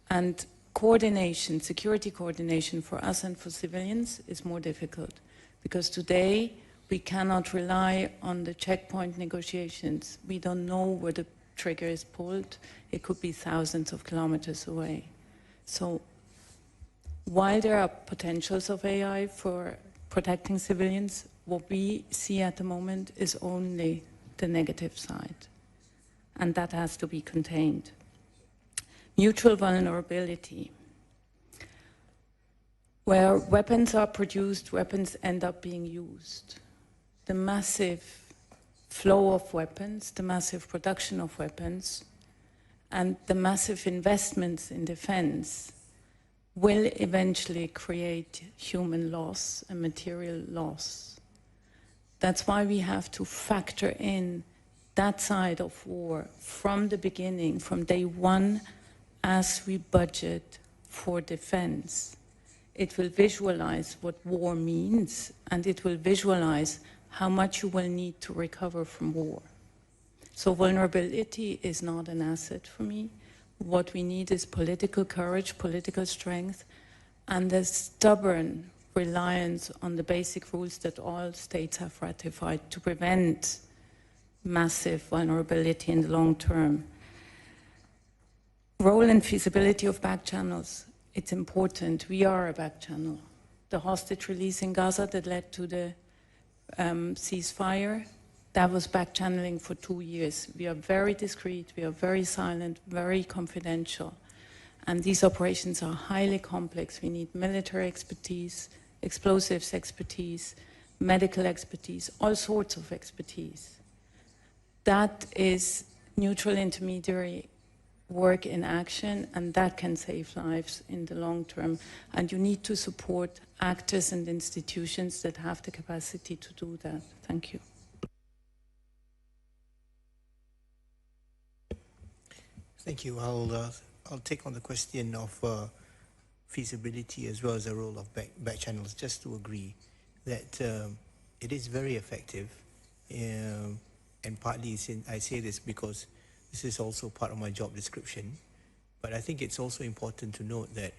And coordination, security coordination for us and for civilians is more difficult. Because today, we cannot rely on the checkpoint negotiations. We don't know where the trigger is pulled. It could be thousands of kilometers away. So while there are potentials of AI for protecting civilians, what we see at the moment is only the negative side. And that has to be contained. Mutual vulnerability. Where weapons are produced, weapons end up being used. The massive flow of weapons, the massive production of weapons, and the massive investments in defense will eventually create human loss and material loss. That's why we have to factor in that side of war from the beginning, from day one, as we budget for defense. It will visualize what war means, and it will visualize how much you will need to recover from war. So vulnerability is not an asset for me. What we need is political courage, political strength, and a stubborn reliance on the basic rules that all states have ratified to prevent massive vulnerability in the long term. Role and feasibility of back channels. It's important. We are a back channel. The hostage release in Gaza that led to the ceasefire, that was back channeling for 2 years. We are very discreet, we are very silent, very confidential. And these operations are highly complex. We need military expertise, explosives expertise, medical expertise, all sorts of expertise. That is neutral intermediary work in action, and that can save lives in the long term. And you need to support actors and institutions that have the capacity to do that. Thank you. Thank you. I'll take on the question of feasibility as well as the role of back channels, just to agree that it is very effective, and partly I say this because this is also part of my job description, but I think it's also important to note that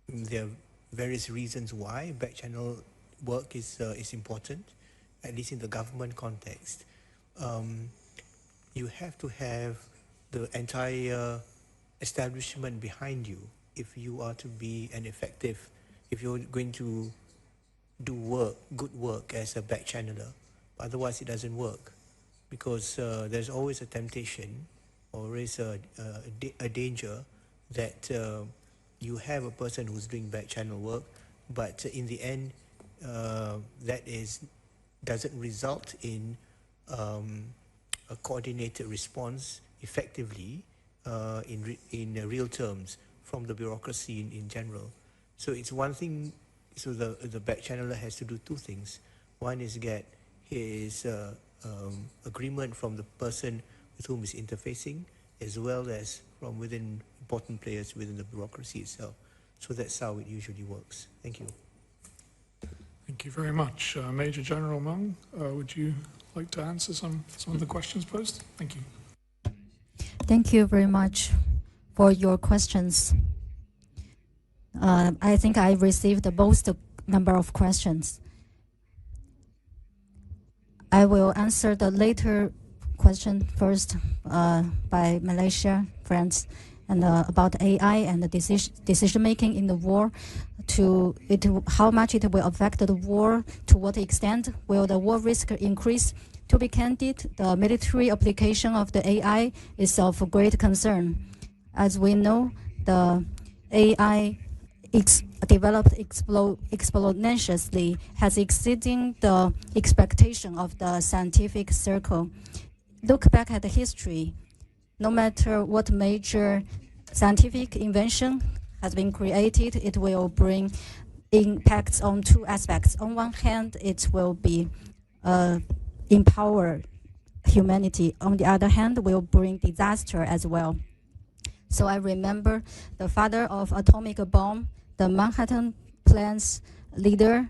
there are various reasons why back channel work is important, at least in the government context. You have to have the entire establishment behind you if you are to be an effective, if you're going to do work, good work as a back channeler. Otherwise it doesn't work, because there's always a temptation, or is a danger that you have a person who's doing back channel work, but in the end that doesn't result in a coordinated response effectively in real terms from the bureaucracy in general. So it's one thing, so the back channeler has to do two things. One is get his agreement from the person with whom he's interfacing, as well as from within important players within the bureaucracy itself. So that's how it usually works. Thank you. Thank you very much. Major General Meng, would you like to answer some of the questions posed? Thank you. Thank you very much for your questions. I think I received the most number of questions. I will answer the later question first by Malaysia friends, and about AI and the decision making in the war. How much it will affect the war, to what extent will the war risk increase? To be candid, the military application of the AI is of great concern. As we know, the AI developed exponentially, has exceeding the expectation of the scientific circle. Look back at the history. No matter what major scientific invention has been created, it will bring impacts on two aspects. On one hand, it will be empower humanity. On the other hand, will bring disaster as well. So I remember the father of atomic bomb, the Manhattan Plan's leader,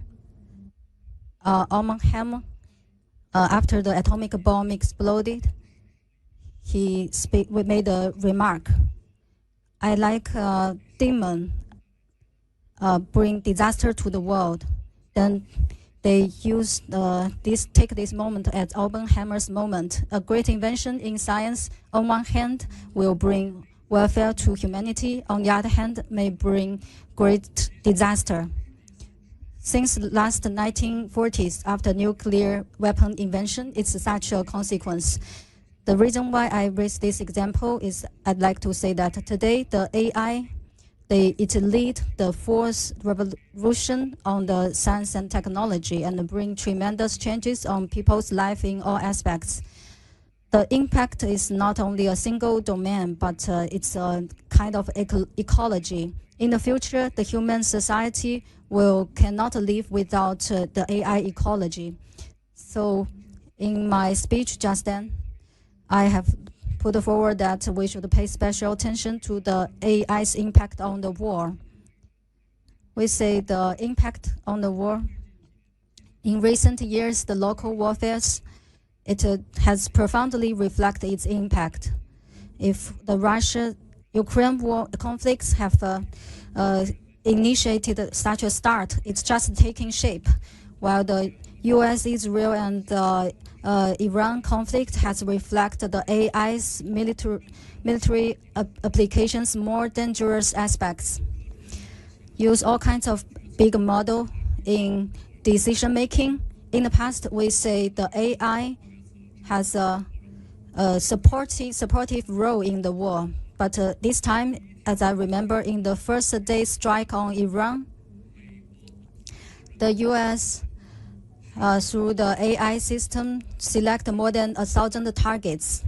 Oppenheimer, after the atomic bomb exploded, we made a remark. I like demon bring disaster to the world. Then they use take this moment as Oppenheimer's moment. A great invention in science, on one hand, will bring welfare to humanity. On the other hand, may bring great disaster. Since the last 1940s, after nuclear weapon invention, it's such a consequence. The reason why I raise this example is I'd like to say that today the AI, it lead the fourth revolution on the science and technology and bring tremendous changes on people's life in all aspects. The impact is not only a single domain, but it's a kind of ecology. In the future, the human society cannot live without the AI ecology. So in my speech just then, I have put forward that we should pay special attention to the AI's impact on the war. We say the impact on the war. In recent years, the local warfares, it has profoundly reflected its impact. If the Russia-Ukraine war conflicts have initiated such a start, it's just taking shape, while the US, Israel, and Iran conflict has reflected the AI's military applications more dangerous aspects. Use all kinds of big model in decision making. In the past, we say the AI has a supportive role in the war. But this time, as I remember, in the first day strike on Iran, the US, through the AI system, select more than 1,000 targets.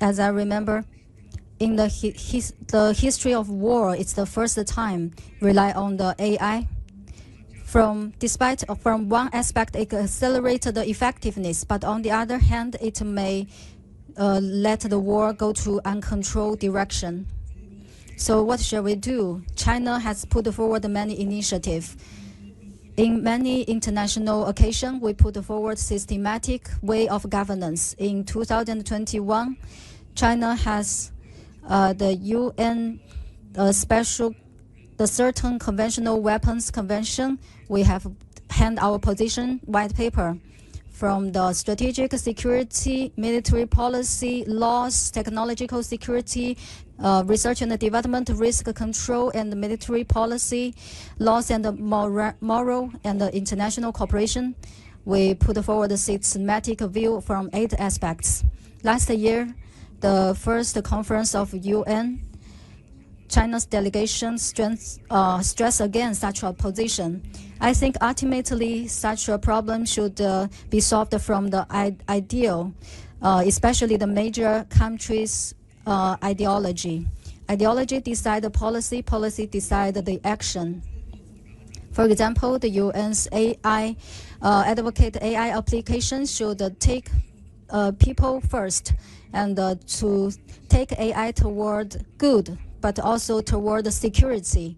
As I remember, in the history of war, it's the first time rely on the AI. From one aspect, it accelerated the effectiveness, but on the other hand, it may let the war go to uncontrolled direction. So what shall we do? China has put forward many initiatives. In many international occasions, we put forward systematic way of governance. In 2021, China has the UN the Certain Conventional Weapons Convention. We have hand our position white paper from the strategic security, military policy, laws, technological security, research and development, risk control, and military policy, laws and moral and international cooperation. We put forward a systematic view from 8 aspects. Last year, the first conference of UN, China's delegation stress again such a position. I think ultimately such a problem should be solved from the ideal, especially the major countries' ideology. Ideology decide the policy, policy decide the action. For example, the UN's AI advocate AI application should take people first and to take AI toward good, but also toward security.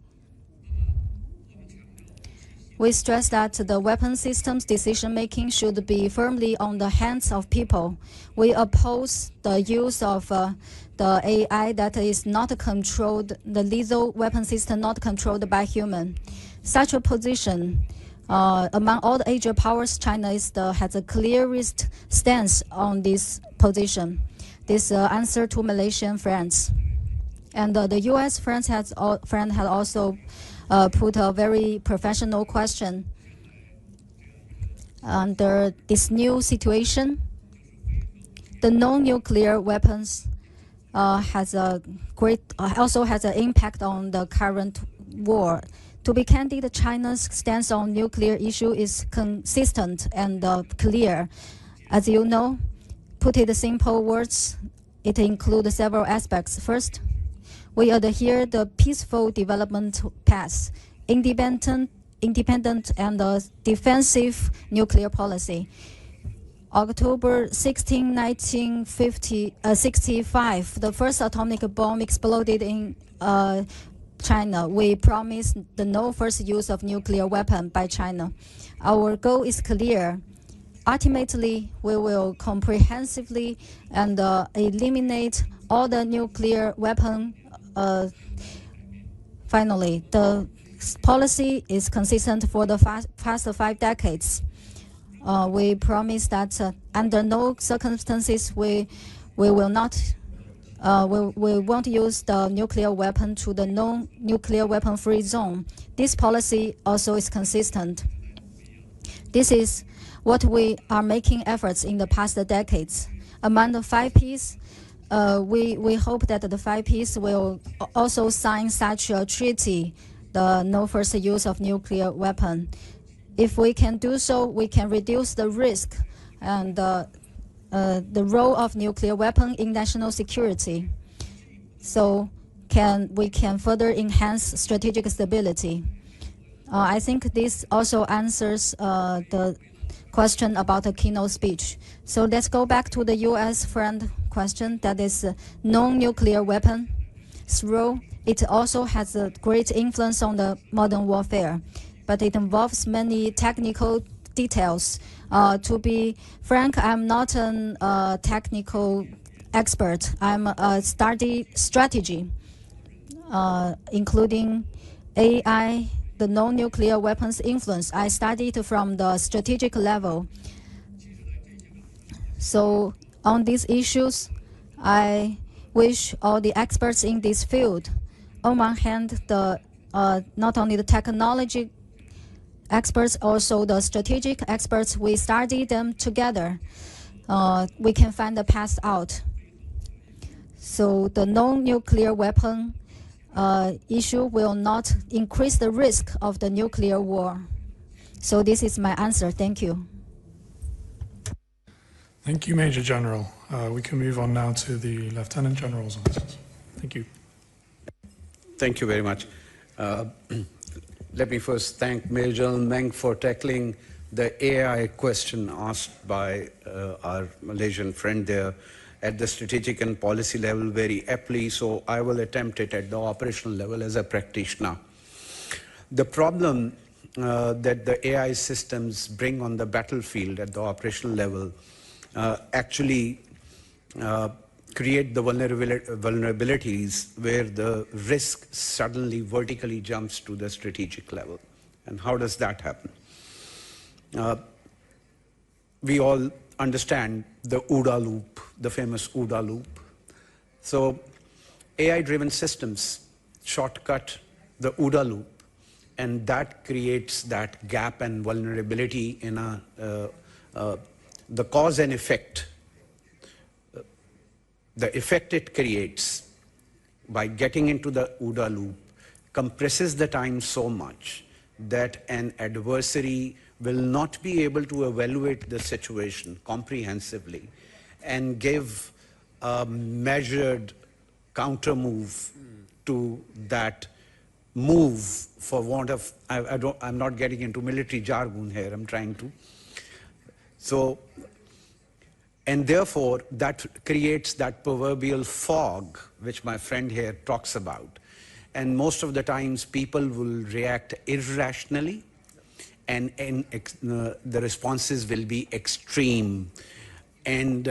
We stress that the weapon system's decision-making should be firmly on the hands of people. We oppose the use of the AI that is not controlled, the lethal weapon system not controlled by human. Such a position, among all the Asian powers, China has the clearest stance on this position. This answer to Malaysian friends. And the U.S. friend has also put a very professional question. Under this new situation, the non-nuclear weapons also has an impact on the current war. To be candid, China's stance on nuclear issue is consistent and clear. As you know, put it in simple words, it includes several aspects. First, we adhere the peaceful development path, independent and defensive nuclear policy. October 16, 1965, the first atomic bomb exploded in China. We promised the no first use of nuclear weapon by China. Our goal is clear. ultimately, we will comprehensively and eliminate all the nuclear weapon. Finally, the policy is consistent for the past 5 decades. We promise that under no circumstances we will not. We won't use the nuclear weapon to the non-nuclear weapon-free zone. This policy also is consistent. This is what we are making efforts in the past decades. Among the 5 Ps, we hope that the 5 Ps will also sign such a treaty, the no first use of nuclear weapon. If we can do so, we can reduce the risk and the role of nuclear weapon in national security. So we can further enhance strategic stability. I think this also answers the question about the keynote speech. So let's go back to the U.S. friend question, that is non-nuclear weapons role. It also has a great influence on the modern warfare, but it involves many technical details. To be frank, I'm not a technical expert. I'm a study strategy, including AI, the non-nuclear weapons influence. I studied from the strategic level. So on these issues, I wish all the experts in this field, on one hand, not only the technology experts, also the strategic experts, we study them together. We can find the path out. So the non-nuclear weapon issue will not increase the risk of the nuclear war. So this is my answer. Thank you. Thank you, Major General. We can move on now to the Lieutenant General's answers. Thank you. Thank you very much. Let me first thank Major General Meng for tackling the AI question asked by our Malaysian friend there at the strategic and policy level very aptly, so I will attempt it at the operational level as a practitioner. The problem that the AI systems bring on the battlefield at the operational level actually create the vulnerabilities where the risk suddenly vertically jumps to the strategic level. And how does that happen? We all understand the OODA loop, the famous OODA loop. So AI-driven systems shortcut the OODA loop, and that creates that gap and vulnerability in the cause and effect. The effect it creates by getting into the OODA loop compresses the time so much that an adversary will not be able to evaluate the situation comprehensively and give a measured counter move to that move, for want of, I'm not getting into military jargon here, I'm trying to. So, and therefore, that creates that proverbial fog, which my friend here talks about. And most of the times, people will react irrationally, and the responses will be extreme, and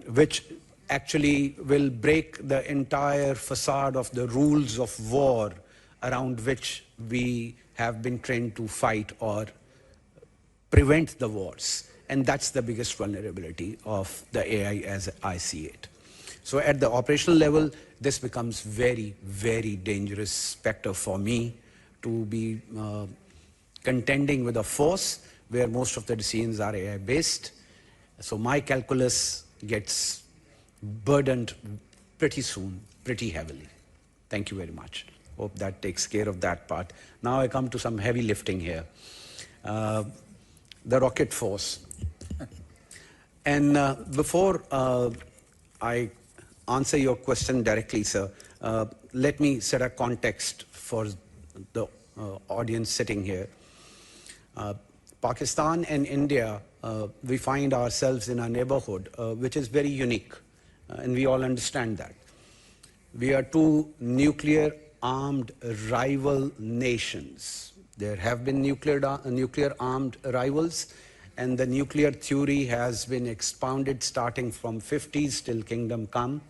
which actually will break the entire facade of the rules of war around which we have been trained to fight or prevent the wars. And that's the biggest vulnerability of the AI as I see it. So at the operational level, this becomes very, very dangerous specter for me to be contending with a force where most of the decisions are AI-based. So my calculus gets burdened pretty soon, pretty heavily. Thank you very much. Hope that takes care of that part. Now I come to some heavy lifting here. The rocket force. And before I answer your question directly, sir, let me set a context for the audience sitting here. Pakistan and India, we find ourselves in a neighborhood which is very unique, and we all understand that. We are two nuclear-armed rival nations. There have been nuclear-armed rivals, and the nuclear theory has been expounded starting from 50s till kingdom come,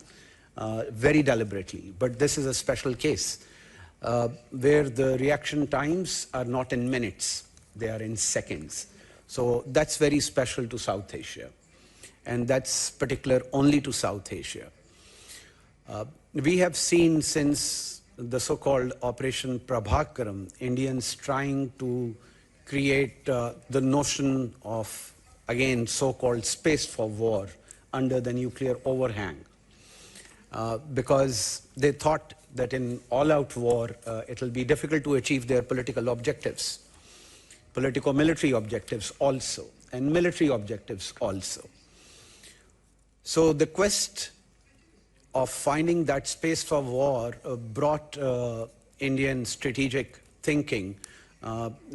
very deliberately. But this is a special case where the reaction times are not in minutes, they are in seconds. So that's very special to South Asia, and that's particular only to South Asia. We have seen since the so-called Operation Prabhakaram, Indians trying to create the notion of, again, so-called space for war under the nuclear overhang, because they thought that in all-out war, it will be difficult to achieve their political objectives, politico-military objectives also, and military objectives also. So the quest of finding that space for war brought Indian strategic thinking,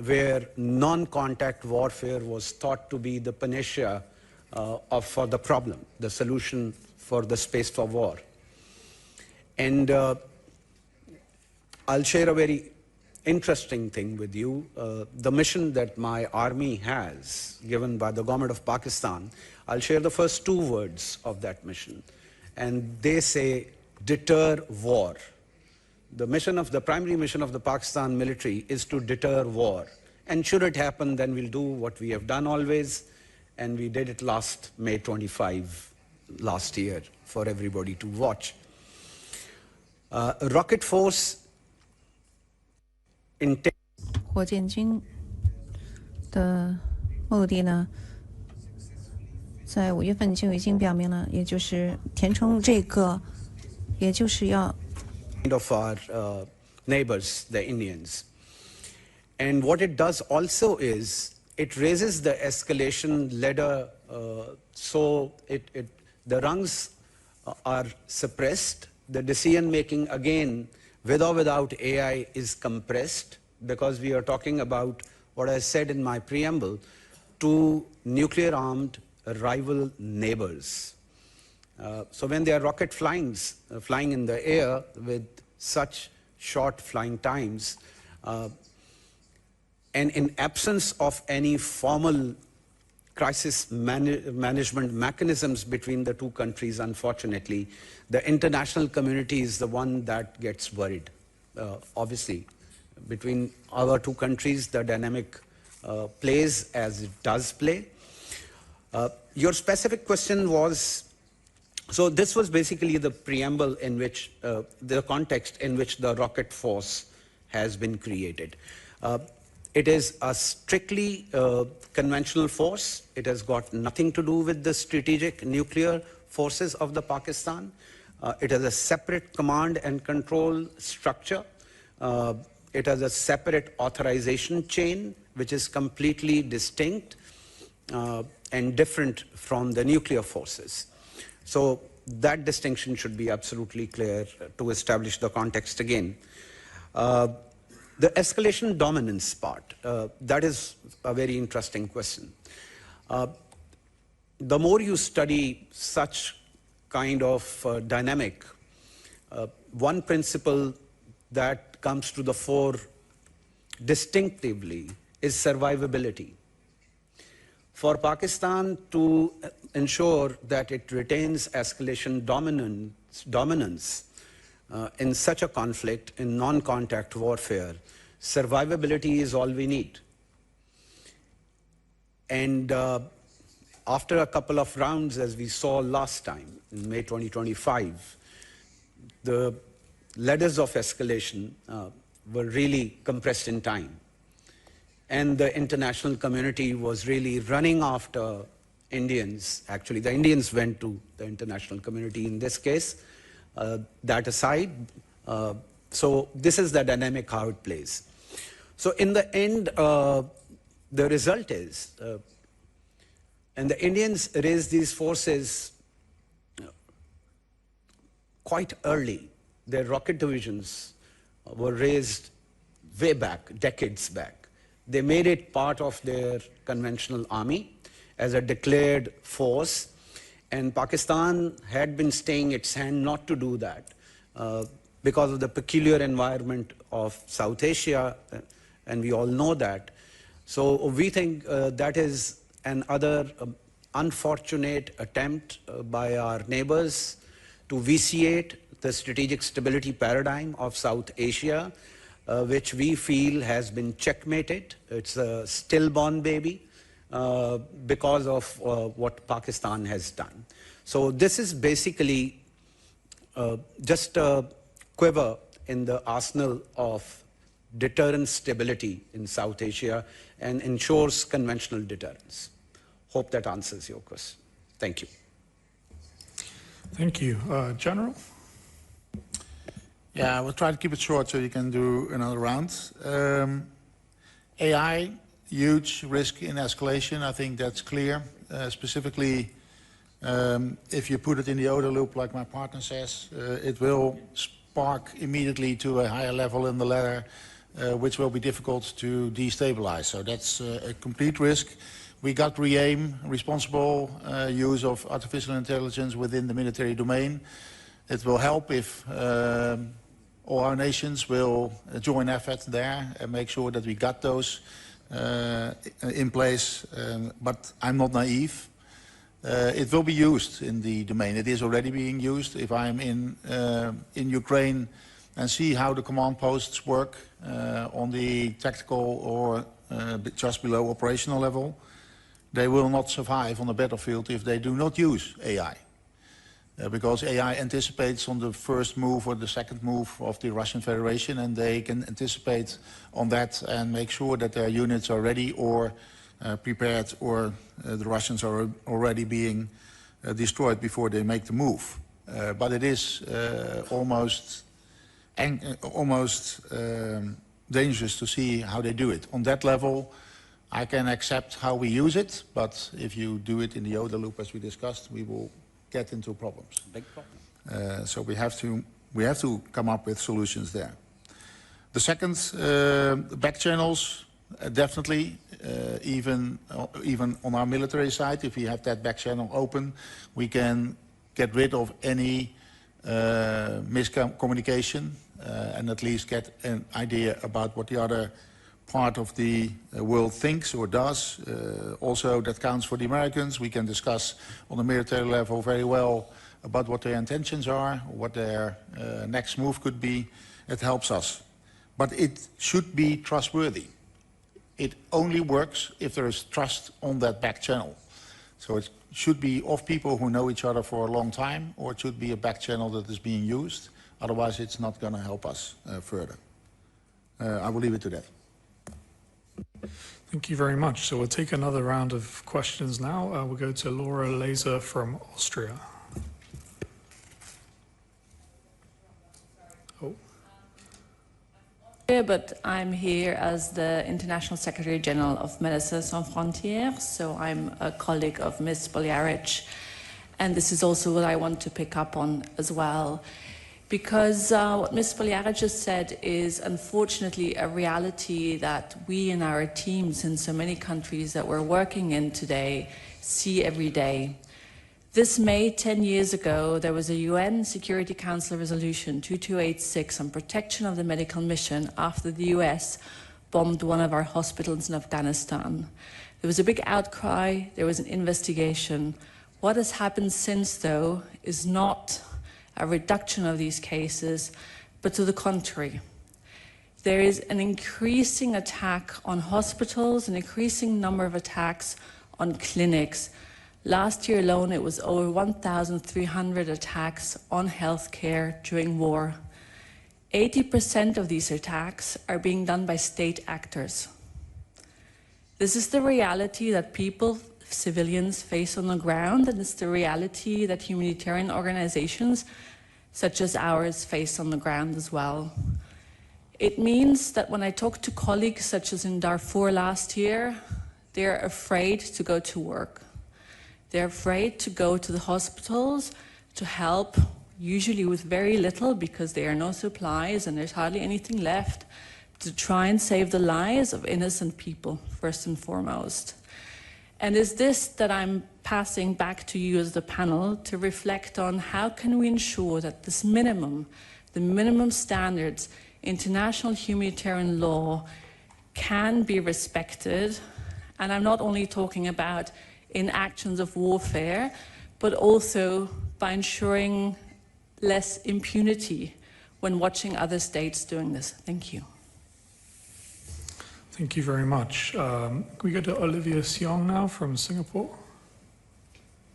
where non-contact warfare was thought to be the panacea for the problem, the solution for the space for war. And I'll share a very interesting thing with you. The mission that my army has, given by the government of Pakistan, I'll share the first two words of that mission. And they say, deter war. The primary mission of the Pakistan military is to deter war. And should it happen, then we'll do what we have done always. And we did it last May 25, last year, for everybody to watch. Rocket Force 火箭军的目的呢，在5月份就已经表明了，也就是填充这个，也就是要 of our neighbors, the Indians. And what it does also is it raises the escalation ladder, so the rungs are suppressed. The decision making, again, with or without AI, is compressed, because we are talking about what I said in my preamble, two nuclear-armed rival neighbors. So when there are rocket flying in the air with such short flying times, and in absence of any formal crisis management mechanisms between the two countries, unfortunately, the international community is the one that gets worried. Obviously, between our two countries, the dynamic plays as it does play. Your specific question was, so this was basically the preamble in which, the context in which the rocket force has been created. It is a strictly conventional force. It has got nothing to do with the strategic nuclear forces of the Pakistan. It has a separate command and control structure. It has a separate authorization chain, which is completely distinct and different from the nuclear forces. So that distinction should be absolutely clear to establish the context again. The escalation dominance part, that is a very interesting question. The more you study such kind of dynamic, one principle that comes to the fore distinctively is survivability. For Pakistan to ensure that it retains escalation dominance in such a conflict, in non-contact warfare, survivability is all we need. And after a couple of rounds, as we saw last time, in May 2025, the ladders of escalation were really compressed in time. And the international community was really running after Indians. Actually, the Indians went to the international community in this case. That aside, so this is the dynamic how it plays. So in the end, the result is, and the Indians raised these forces quite early. Their rocket divisions were raised way back, decades back. They made it part of their conventional army as a declared force. And Pakistan had been staying its hand not to do that because of the peculiar environment of South Asia, and we all know that. So we think that is and other unfortunate attempt by our neighbors to vitiate the strategic stability paradigm of South Asia, which we feel has been checkmated. It's a stillborn baby because of what Pakistan has done. So this is basically just a quiver in the arsenal of deterrent stability in South Asia and ensures conventional deterrence. Hope that answers your question. Thank you. Thank you. General? Yeah, we'll try to keep it short so you can do another round. AI, huge risk in escalation. I think that's clear. Specifically, if you put it in the ODA loop, like my partner says, it will spark immediately to a higher level in the ladder, which will be difficult to destabilize. So that's a complete risk. We got REAIM, responsible use of artificial intelligence within the military domain. It will help if all our nations will join effort there and make sure that we got those in place. But I'm not naive. It will be used in the domain. It is already being used. If I'm in Ukraine and see how the command posts work on the tactical or just below operational level, they will not survive on the battlefield if they do not use AI. Because AI anticipates on the first move or the second move of the Russian Federation, and they can anticipate on that and make sure that their units are ready or prepared, or the Russians are already being destroyed before they make the move. But it is almost dangerous to see how they do it. On that level, I can accept how we use it, but if you do it in the ODA loop, as we discussed, we will get into problems. Big problem. So we have to come up with solutions there. The second, back channels, definitely, even on our military side, if we have that back channel open, we can get rid of any miscommunication and at least get an idea about what the other part of the world thinks or does. Also, that counts for the Americans. We can discuss on the military level very well about what their intentions are, what their next move could be. It helps us. But it should be trustworthy. It only works if there is trust on that back channel. So it should be of people who know each other for a long time, or it should be a back channel that is being used. Otherwise, it's not going to help us further. I will leave it to that. Thank you very much. So we'll take another round of questions now. We'll go to Laura Laser from Austria. Oh. But I'm here as the International Secretary General of Médecins Sans Frontières, so I'm a colleague of Ms. Boljaric, and this is also what I want to pick up on as well. Because what Ms. Boljaric just said is unfortunately a reality that we in our teams in so many countries that we're working in today see every day. This May, 10 years ago, there was a UN Security Council resolution 2286 on protection of the medical mission after the US bombed one of our hospitals in Afghanistan. There was a big outcry, there was an investigation. What has happened since, though, is not a reduction of these cases, but to the contrary. There is an increasing attack on hospitals, an increasing number of attacks on clinics. Last year alone, it was over 1,300 attacks on healthcare during war. 80% of these attacks are being done by state actors. This is the reality that people, civilians, face on the ground, and it's the reality that humanitarian organizations such as ours face on the ground as well. It means that when I talk to colleagues such as in Darfur last year, they're afraid to go to work. They're afraid to go to the hospitals to help, usually with very little because there are no supplies and there's hardly anything left, to try and save the lives of innocent people, first and foremost. And it's this that I'm passing back to you as the panel to reflect on how can we ensure that this minimum, the minimum standards, international humanitarian law can be respected And I'm not only talking about in actions of warfare, but also by ensuring less impunity when watching other states doing this. Thank you. Thank you very much. Can we go to Olivia Siong now from Singapore?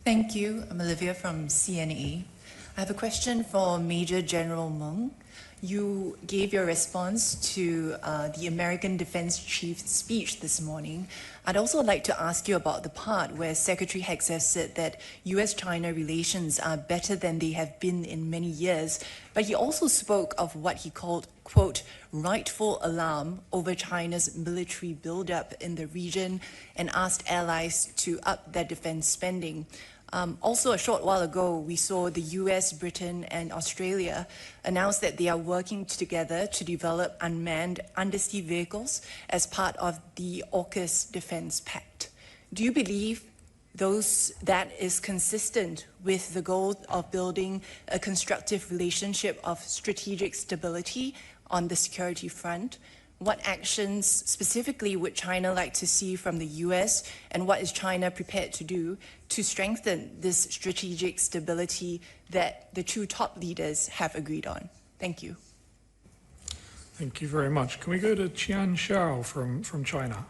Thank you. I'm Olivia from CNE. I have a question for Major General Meng. You gave your response to the American Defense Chief's speech this morning. I'd also like to ask you about the part where Secretary Hegseth said that US-China relations are better than they have been in many years, but he also spoke of what he called, quote, rightful alarm over China's military buildup in the region and asked allies to up their defense spending. Also, a short while ago, we saw the US, Britain, and Australia announce that they are working together to develop unmanned undersea vehicles as part of the AUKUS Defense Pact. Do you believe that is consistent with the goal of building a constructive relationship of strategic stability on the security front? What actions specifically would China like to see from the US, and what is China prepared to do to strengthen this strategic stability that the two top leaders have agreed on? Thank you. Thank you very much. Can we go to Qian Xiao from China?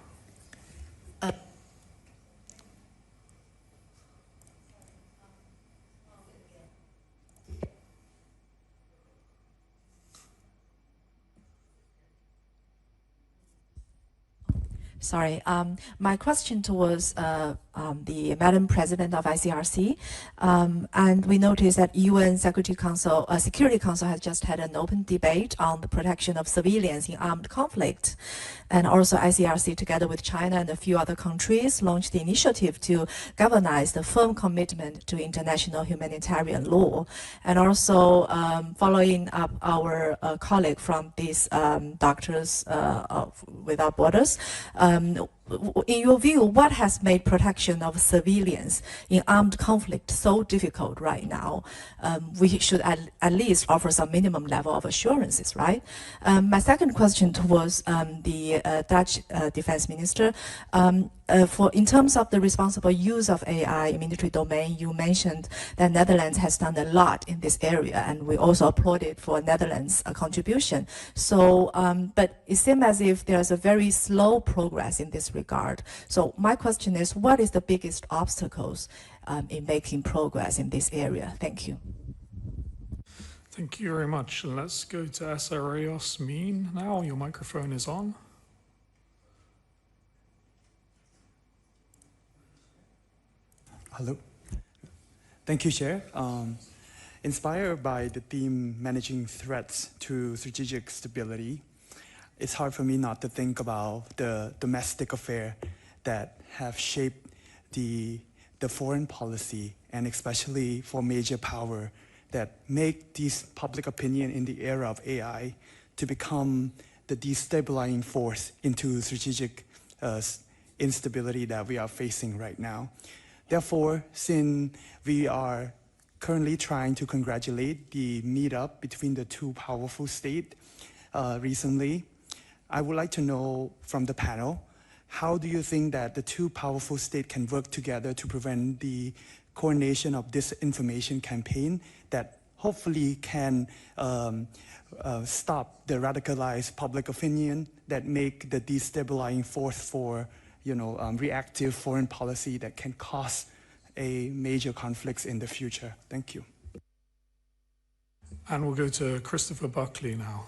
Sorry, my question was the Madam President of ICRC, and we noticed that UN Security Council has just had an open debate on the protection of civilians in armed conflict, and also ICRC together with China and a few other countries launched the initiative to galvanize the firm commitment to international humanitarian law, and also following up our colleague from these Doctors Without Borders. In your view, what has made protection of civilians in armed conflict so difficult right now? We should at least offer some minimum level of assurances, right? My second question was the Dutch Defense Minister. In terms of the responsible use of AI in military domain, you mentioned that Netherlands has done a lot in this area, and we also applauded for Netherlands' contribution. So, but it seems as if there's a very slow progress in this regard. So my question is, what is the biggest obstacles in making progress in this area? Thank you. Thank you very much. Let's go to Asarios Min now. Your microphone is on. Hello. Thank you, Chair. Inspired by the theme managing threats to strategic stability, it's hard for me not to think about the domestic affair that have shaped the foreign policy, and especially for major power that make this public opinion in the era of AI to become the destabilizing force into strategic instability that we are facing right now. Therefore, since we are currently trying to congratulate the meetup between the two powerful states recently, I would like to know from the panel, how do you think that the two powerful states can work together to prevent the coordination of disinformation campaign that hopefully can stop the radicalized public opinion that make the destabilizing force for reactive foreign policy that can cause a major conflicts in the future? Thank you. And we'll go to Christopher Buckley now.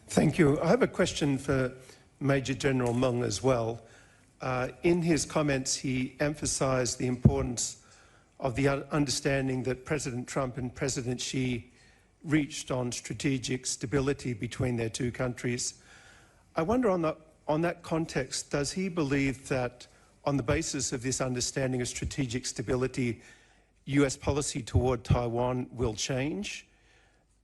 Thank you. I have a question for Major General Meng as well. In his comments, he emphasized the importance of the understanding that President Trump and President Xi reached on strategic stability between their two countries. I wonder on that context, does he believe that on the basis of this understanding of strategic stability, US policy toward Taiwan will change?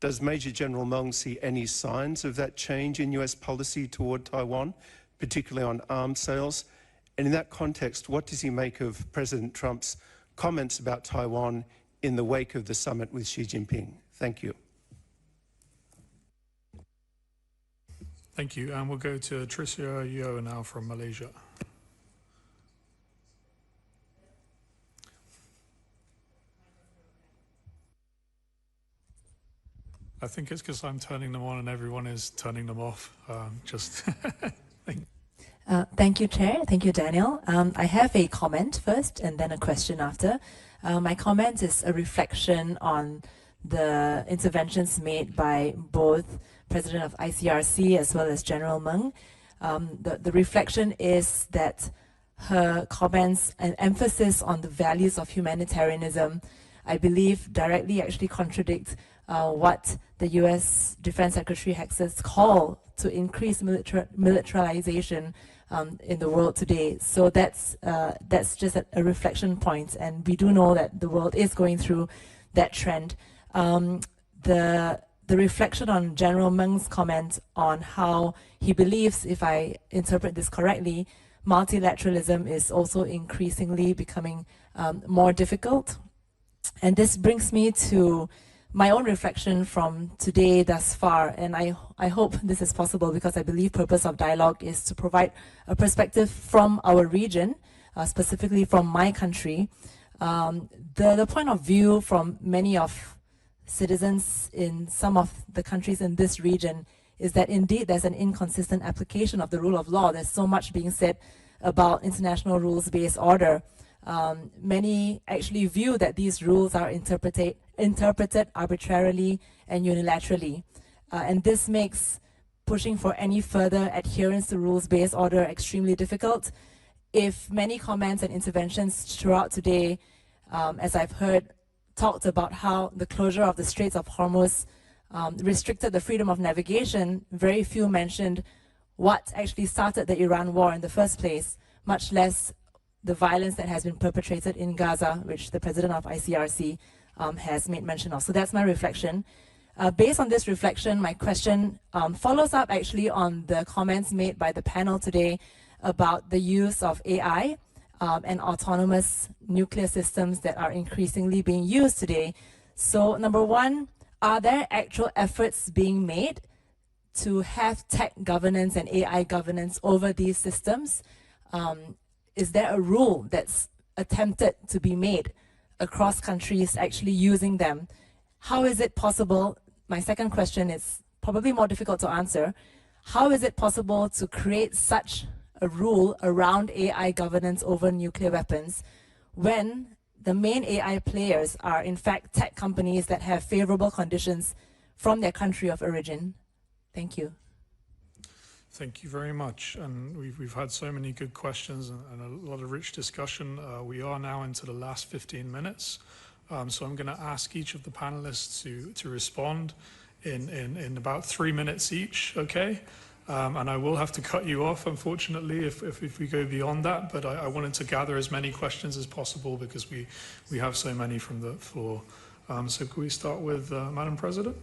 Does Major General Meng see any signs of that change in US policy toward Taiwan, particularly on arms sales? And in that context, what does he make of President Trump's comments about Taiwan in the wake of the summit with Xi Jinping? Thank you. Thank you. And we'll go to Tricia Yeo now from Malaysia. I think it's because I'm turning them on and everyone is turning them off. Thank you, Chair. Thank you, Daniel. I have a comment first and then a question after. My comment is a reflection on the interventions made by both President of ICRC as well as General Meng. The reflection is that her comments and emphasis on the values of humanitarianism, I believe, directly actually contradict what the US Defense Secretary hegseth call to increase militarization in the world today. So that's just a reflection point, and we do know that the world is going through that trend. The reflection on General Meng's comment on how he believes, if I interpret this correctly, multilateralism is also increasingly becoming more difficult. And this brings me to my own reflection from today thus far, and I hope this is possible because I believe purpose of dialogue is to provide a perspective from our region, specifically from my country. The point of view from many of citizens in some of the countries in this region is that indeed there's an inconsistent application of the rule of law. There's so much being said about international rules-based order. Many actually view that these rules are interpreted arbitrarily and unilaterally. And this makes pushing for any further adherence to rules-based order extremely difficult. If many comments and interventions throughout today, as I've heard, talked about how the closure of the Straits of Hormuz restricted the freedom of navigation, very few mentioned what actually started the Iran war in the first place, much less the violence that has been perpetrated in Gaza, which the president of ICRC has made mention of. So that's my reflection. Based on this reflection, my question follows up actually on the comments made by the panel today about the use of AI and autonomous nuclear systems that are increasingly being used today. So number one, are there actual efforts being made to have tech governance and AI governance over these systems? Is there a rule that's attempted to be made across countries actually using them? How is it possible? My second question is probably more difficult to answer. How is it possible to create such a rule around AI governance over nuclear weapons when the main AI players are in fact tech companies that have favorable conditions from their country of origin? Thank you. Thank you very much. And we've had so many good questions and a lot of rich discussion. We are now into the last 15 minutes. So I'm going to ask each of the panelists to respond in about 3 minutes each, okay? And I will have to cut you off, unfortunately, if we go beyond that. But I wanted to gather as many questions as possible because we have so many from the floor. So can we start with Madam President?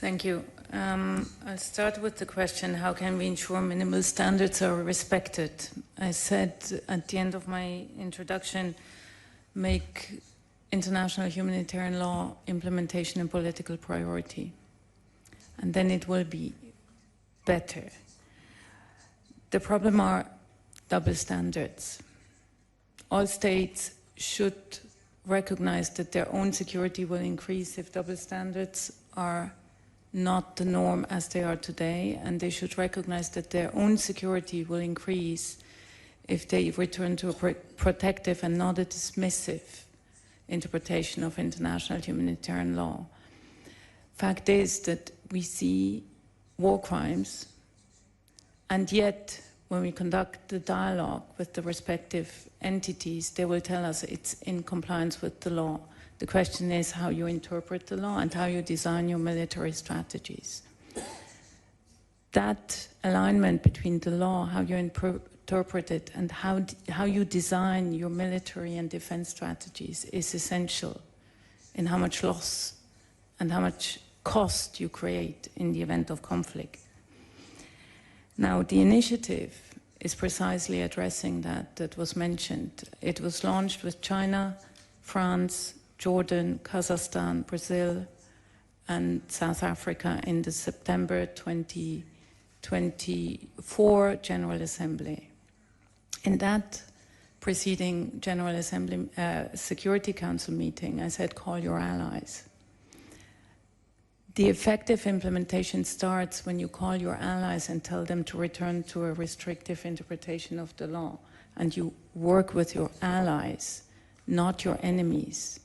Thank you. I'll start with the question, how can we ensure minimal standards are respected? I said at the end of my introduction, make international humanitarian law implementation a political priority. And then it will be better. The problem are double standards. All states should recognize that their own security will increase if double standards are not the norm as they are today, and they should recognize that their own security will increase if they return to a protective and not a dismissive interpretation of international humanitarian law. Fact is that we see war crimes, and yet when we conduct the dialogue with the respective entities, they will tell us it's in compliance with the law. The question is how you interpret the law and how you design your military strategies. That alignment between the law, how you interpret it, and how you design your military and defense strategies is essential in how much loss and how much cost you create in the event of conflict. Now, the initiative is precisely addressing that was mentioned. It was launched with China, France, Jordan, Kazakhstan, Brazil, and South Africa in the September 2024 General Assembly. In that preceding General Assembly Security Council meeting, I said, call your allies. The effective implementation starts when you call your allies and tell them to return to a restrictive interpretation of the law. And you work with your allies, not your enemies.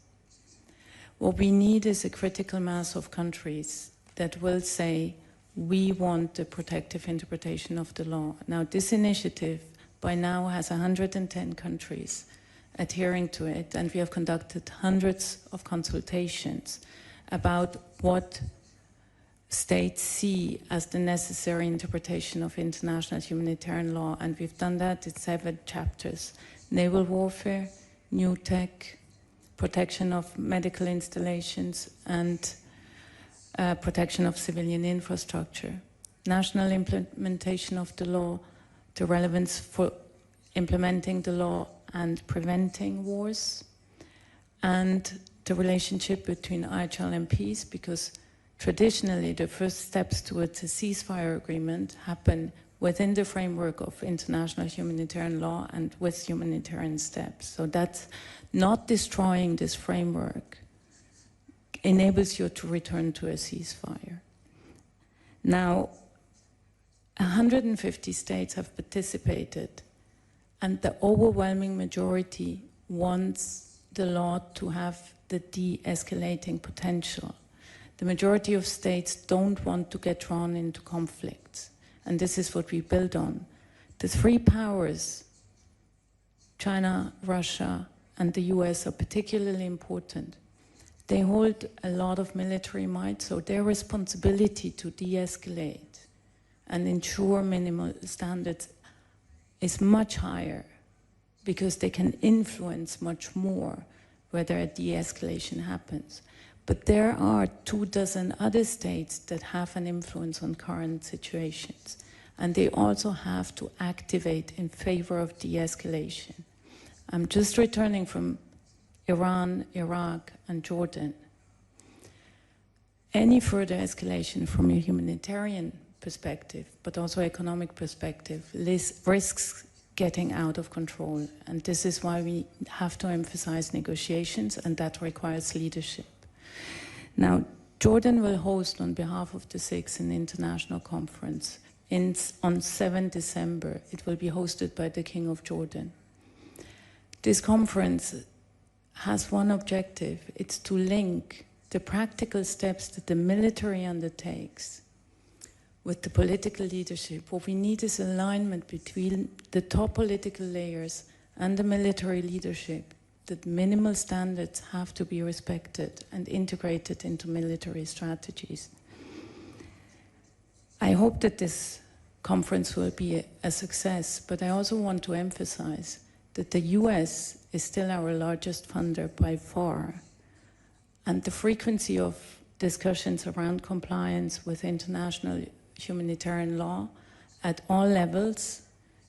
What we need is a critical mass of countries that will say, we want a protective interpretation of the law. Now, this initiative by now has 110 countries adhering to it, and we have conducted hundreds of consultations about what states see as the necessary interpretation of international humanitarian law, and we've done that in 7 chapters. Naval warfare, new tech, protection of medical installations, and protection of civilian infrastructure. National implementation of the law, the relevance for implementing the law and preventing wars, and the relationship between IHL and peace, because traditionally, the first steps towards a ceasefire agreement happen within the framework of international humanitarian law and with humanitarian steps. So that's not destroying this framework enables you to return to a ceasefire. Now, 150 states have participated, and the overwhelming majority wants the law to have the de-escalating potential. The majority of states don't want to get drawn into conflicts, and this is what we build on. The 3 powers, China, Russia, and the US, are particularly important. They hold a lot of military might, so their responsibility to de-escalate and ensure minimal standards is much higher, because they can influence much more whether a de-escalation happens. But there are 24 other states that have an influence on current situations, and they also have to activate in favor of de-escalation. I'm just returning from Iran, Iraq, and Jordan. Any further escalation from a humanitarian perspective, but also economic perspective, risks getting out of control. And this is why we have to emphasize negotiations, and that requires leadership. Now, Jordan will host on behalf of the SIX an international conference on 7 December. It will be hosted by the King of Jordan. This conference has one objective. It's to link the practical steps that the military undertakes with the political leadership. What we need is alignment between the top political layers and the military leadership, that minimal standards have to be respected and integrated into military strategies. I hope that this conference will be a success, but I also want to emphasize that the US is still our largest funder by far, and the frequency of discussions around compliance with international humanitarian law at all levels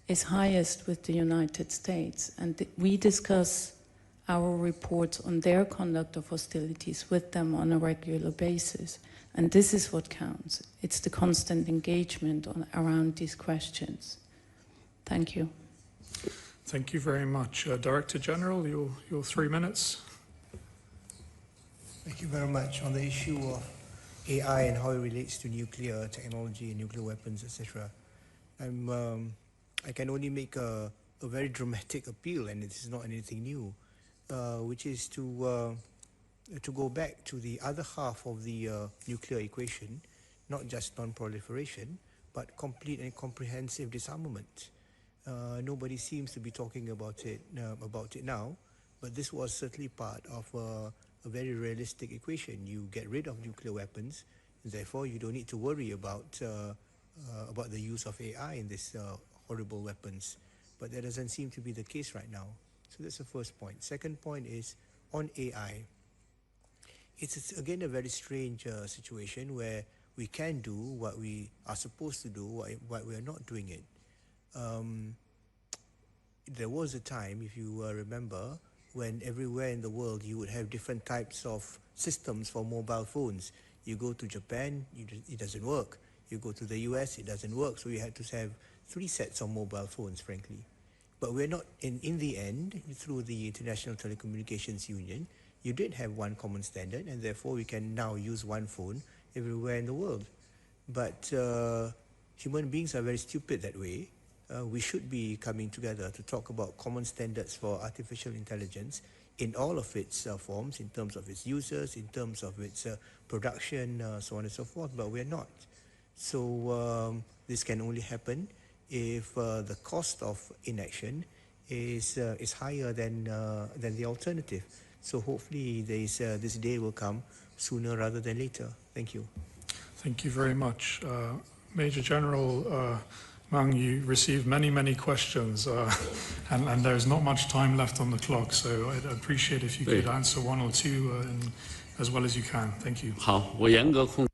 is highest with the United States, and we discuss our reports on their conduct of hostilities with them on a regular basis. And this is what counts. It's the constant engagement around these questions. Thank you. Thank you very much. Director General, your 3 minutes. Thank you very much. On the issue of AI and how it relates to nuclear technology and nuclear weapons, etc., I can only make a very dramatic appeal, and this is not anything new, which is to go back to the other half of the nuclear equation, not just non-proliferation, but complete and comprehensive disarmament. Nobody seems to be talking about it now, but this was certainly part of a very realistic equation. You get rid of nuclear weapons, therefore you don't need to worry about the use of AI in these horrible weapons. But that doesn't seem to be the case right now. So that's the first point. Second point is on AI. It's again a very strange situation where we can do what we are supposed to do, what we are not doing it. There was a time, if you remember, when everywhere in the world you would have different types of systems for mobile phones. You go to Japan, it doesn't work. You go to the US, it doesn't work. So you had to have 3 sets of mobile phones, frankly. But we're not, in the end, through the International Telecommunications Union, you did have one common standard, and therefore we can now use one phone everywhere in the world. But human beings are very stupid that way. We should be coming together to talk about common standards for artificial intelligence in all of its forms, in terms of its users, in terms of its production, so on and so forth, but we're not. So this can only happen if the cost of inaction is higher than the alternative. So hopefully this day will come sooner rather than later. Thank you. Thank you very much. Major General Mang, you received many questions, and there's not much time left on the clock, so I'd appreciate if you could answer 1 or 2 as well as you can. Thank you. 好，我严格控。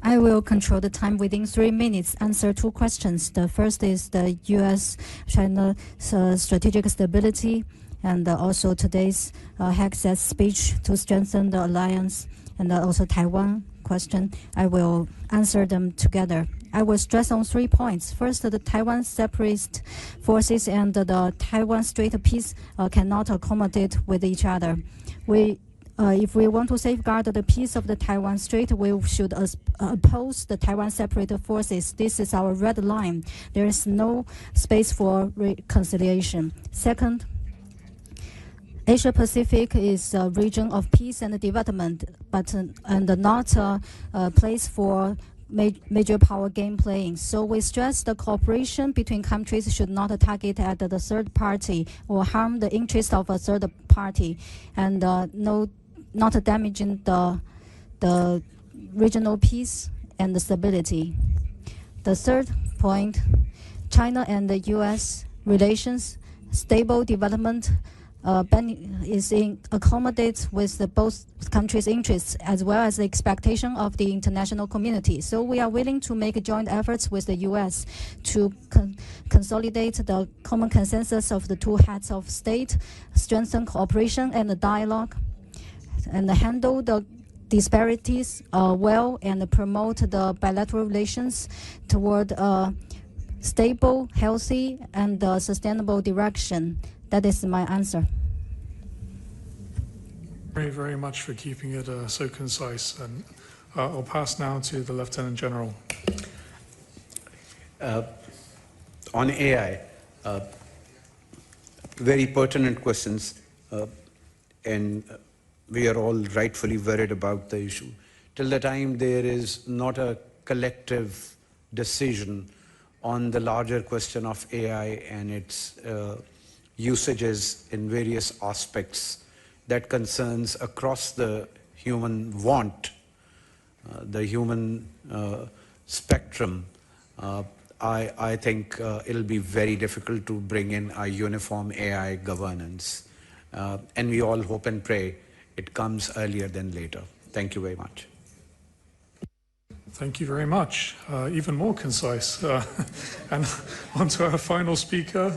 I will control the time within 3 minutes. Answer 2 questions. The first is the U.S.-China strategic stability, and also today's hegseth speech to strengthen the alliance, and also Taiwan question. I will answer them together. I will stress on 3 points. First, the Taiwan separatist forces and the Taiwan Strait peace cannot accommodate with each other. If we want to safeguard the peace of the Taiwan Strait, we should oppose the Taiwan separate forces. This is our red line. There is no space for reconciliation. Second, Asia Pacific is a region of peace and development, but and not a place for major power game playing. So we stress the cooperation between countries should not target at the third party or harm the interest of a third party, and not damaging the regional peace and the stability. The third point, China and the U.S. relations, stable development is accommodates with both countries' interests as well as the expectation of the international community. So we are willing to make joint efforts with the U.S. to consolidate the common consensus of the 2 heads of state, strengthen cooperation and the dialogue, and handle the disparities well, and promote the bilateral relations toward a stable, healthy, and sustainable direction. That is my answer. Very much for keeping it so concise. And I'll pass now to the Lieutenant General. On AI, very pertinent questions, and we are all rightfully worried about the issue. Till the time there is not a collective decision on the larger question of AI and its usages in various aspects that concerns across the human want, the human spectrum, I think it'll be very difficult to bring in a uniform AI governance. And we all hope and pray it comes earlier than later. Thank you very much. Thank you very much. Even more concise. And on to our final speaker.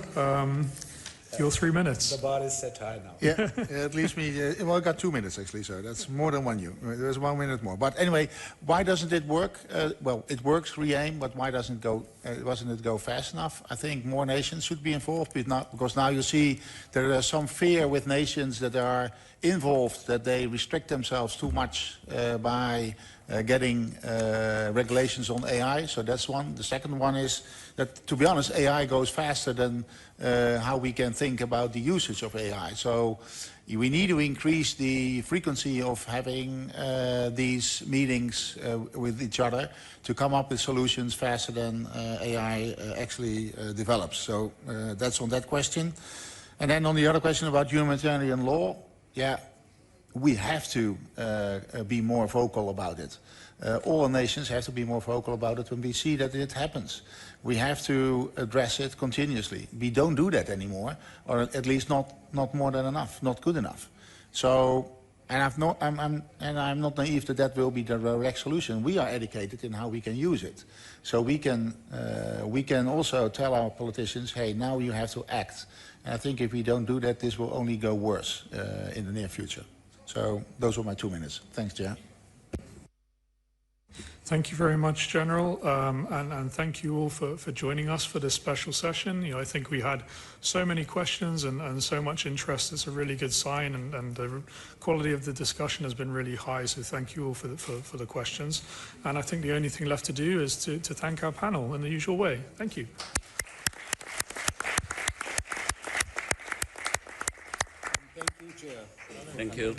Your 3 minutes. The bar is set high now. Yeah, it leaves me, well, I got 2 minutes actually, so that's more than 1 you. There's 1 minute more. But anyway, why doesn't it work? Well, it works, re-aim, but why doesn't it go fast enough? I think more nations should be involved, because now you see there is some fear with nations that are involved, that they restrict themselves too much by getting regulations on AI. So that's one. The second one is that, to be honest, AI goes faster than how we can think about the usage of AI. So we need to increase the frequency of having these meetings with each other to come up with solutions faster than AI actually develops. So that's on that question. And then on the other question about humanitarian law, yeah, we have to be more vocal about it. All nations have to be more vocal about it when we see that it happens. We have to address it continuously. We don't do that anymore, or at least not more than enough, not good enough. So, and I'm not naive that will be the direct solution. We are educated in how we can use it. So we can also tell our politicians, hey, now you have to act. And I think if we don't do that, this will only go worse in the near future. So those were my 2 minutes. Thanks, Chair. Thank you very much, General, and thank you all for joining us for this special session. I think we had so many questions and so much interest. It's a really good sign, and the quality of the discussion has been really high, so thank you all for the questions. And I think the only thing left to do is to thank our panel in the usual way. Thank you. Thank you, Chair. Thank you.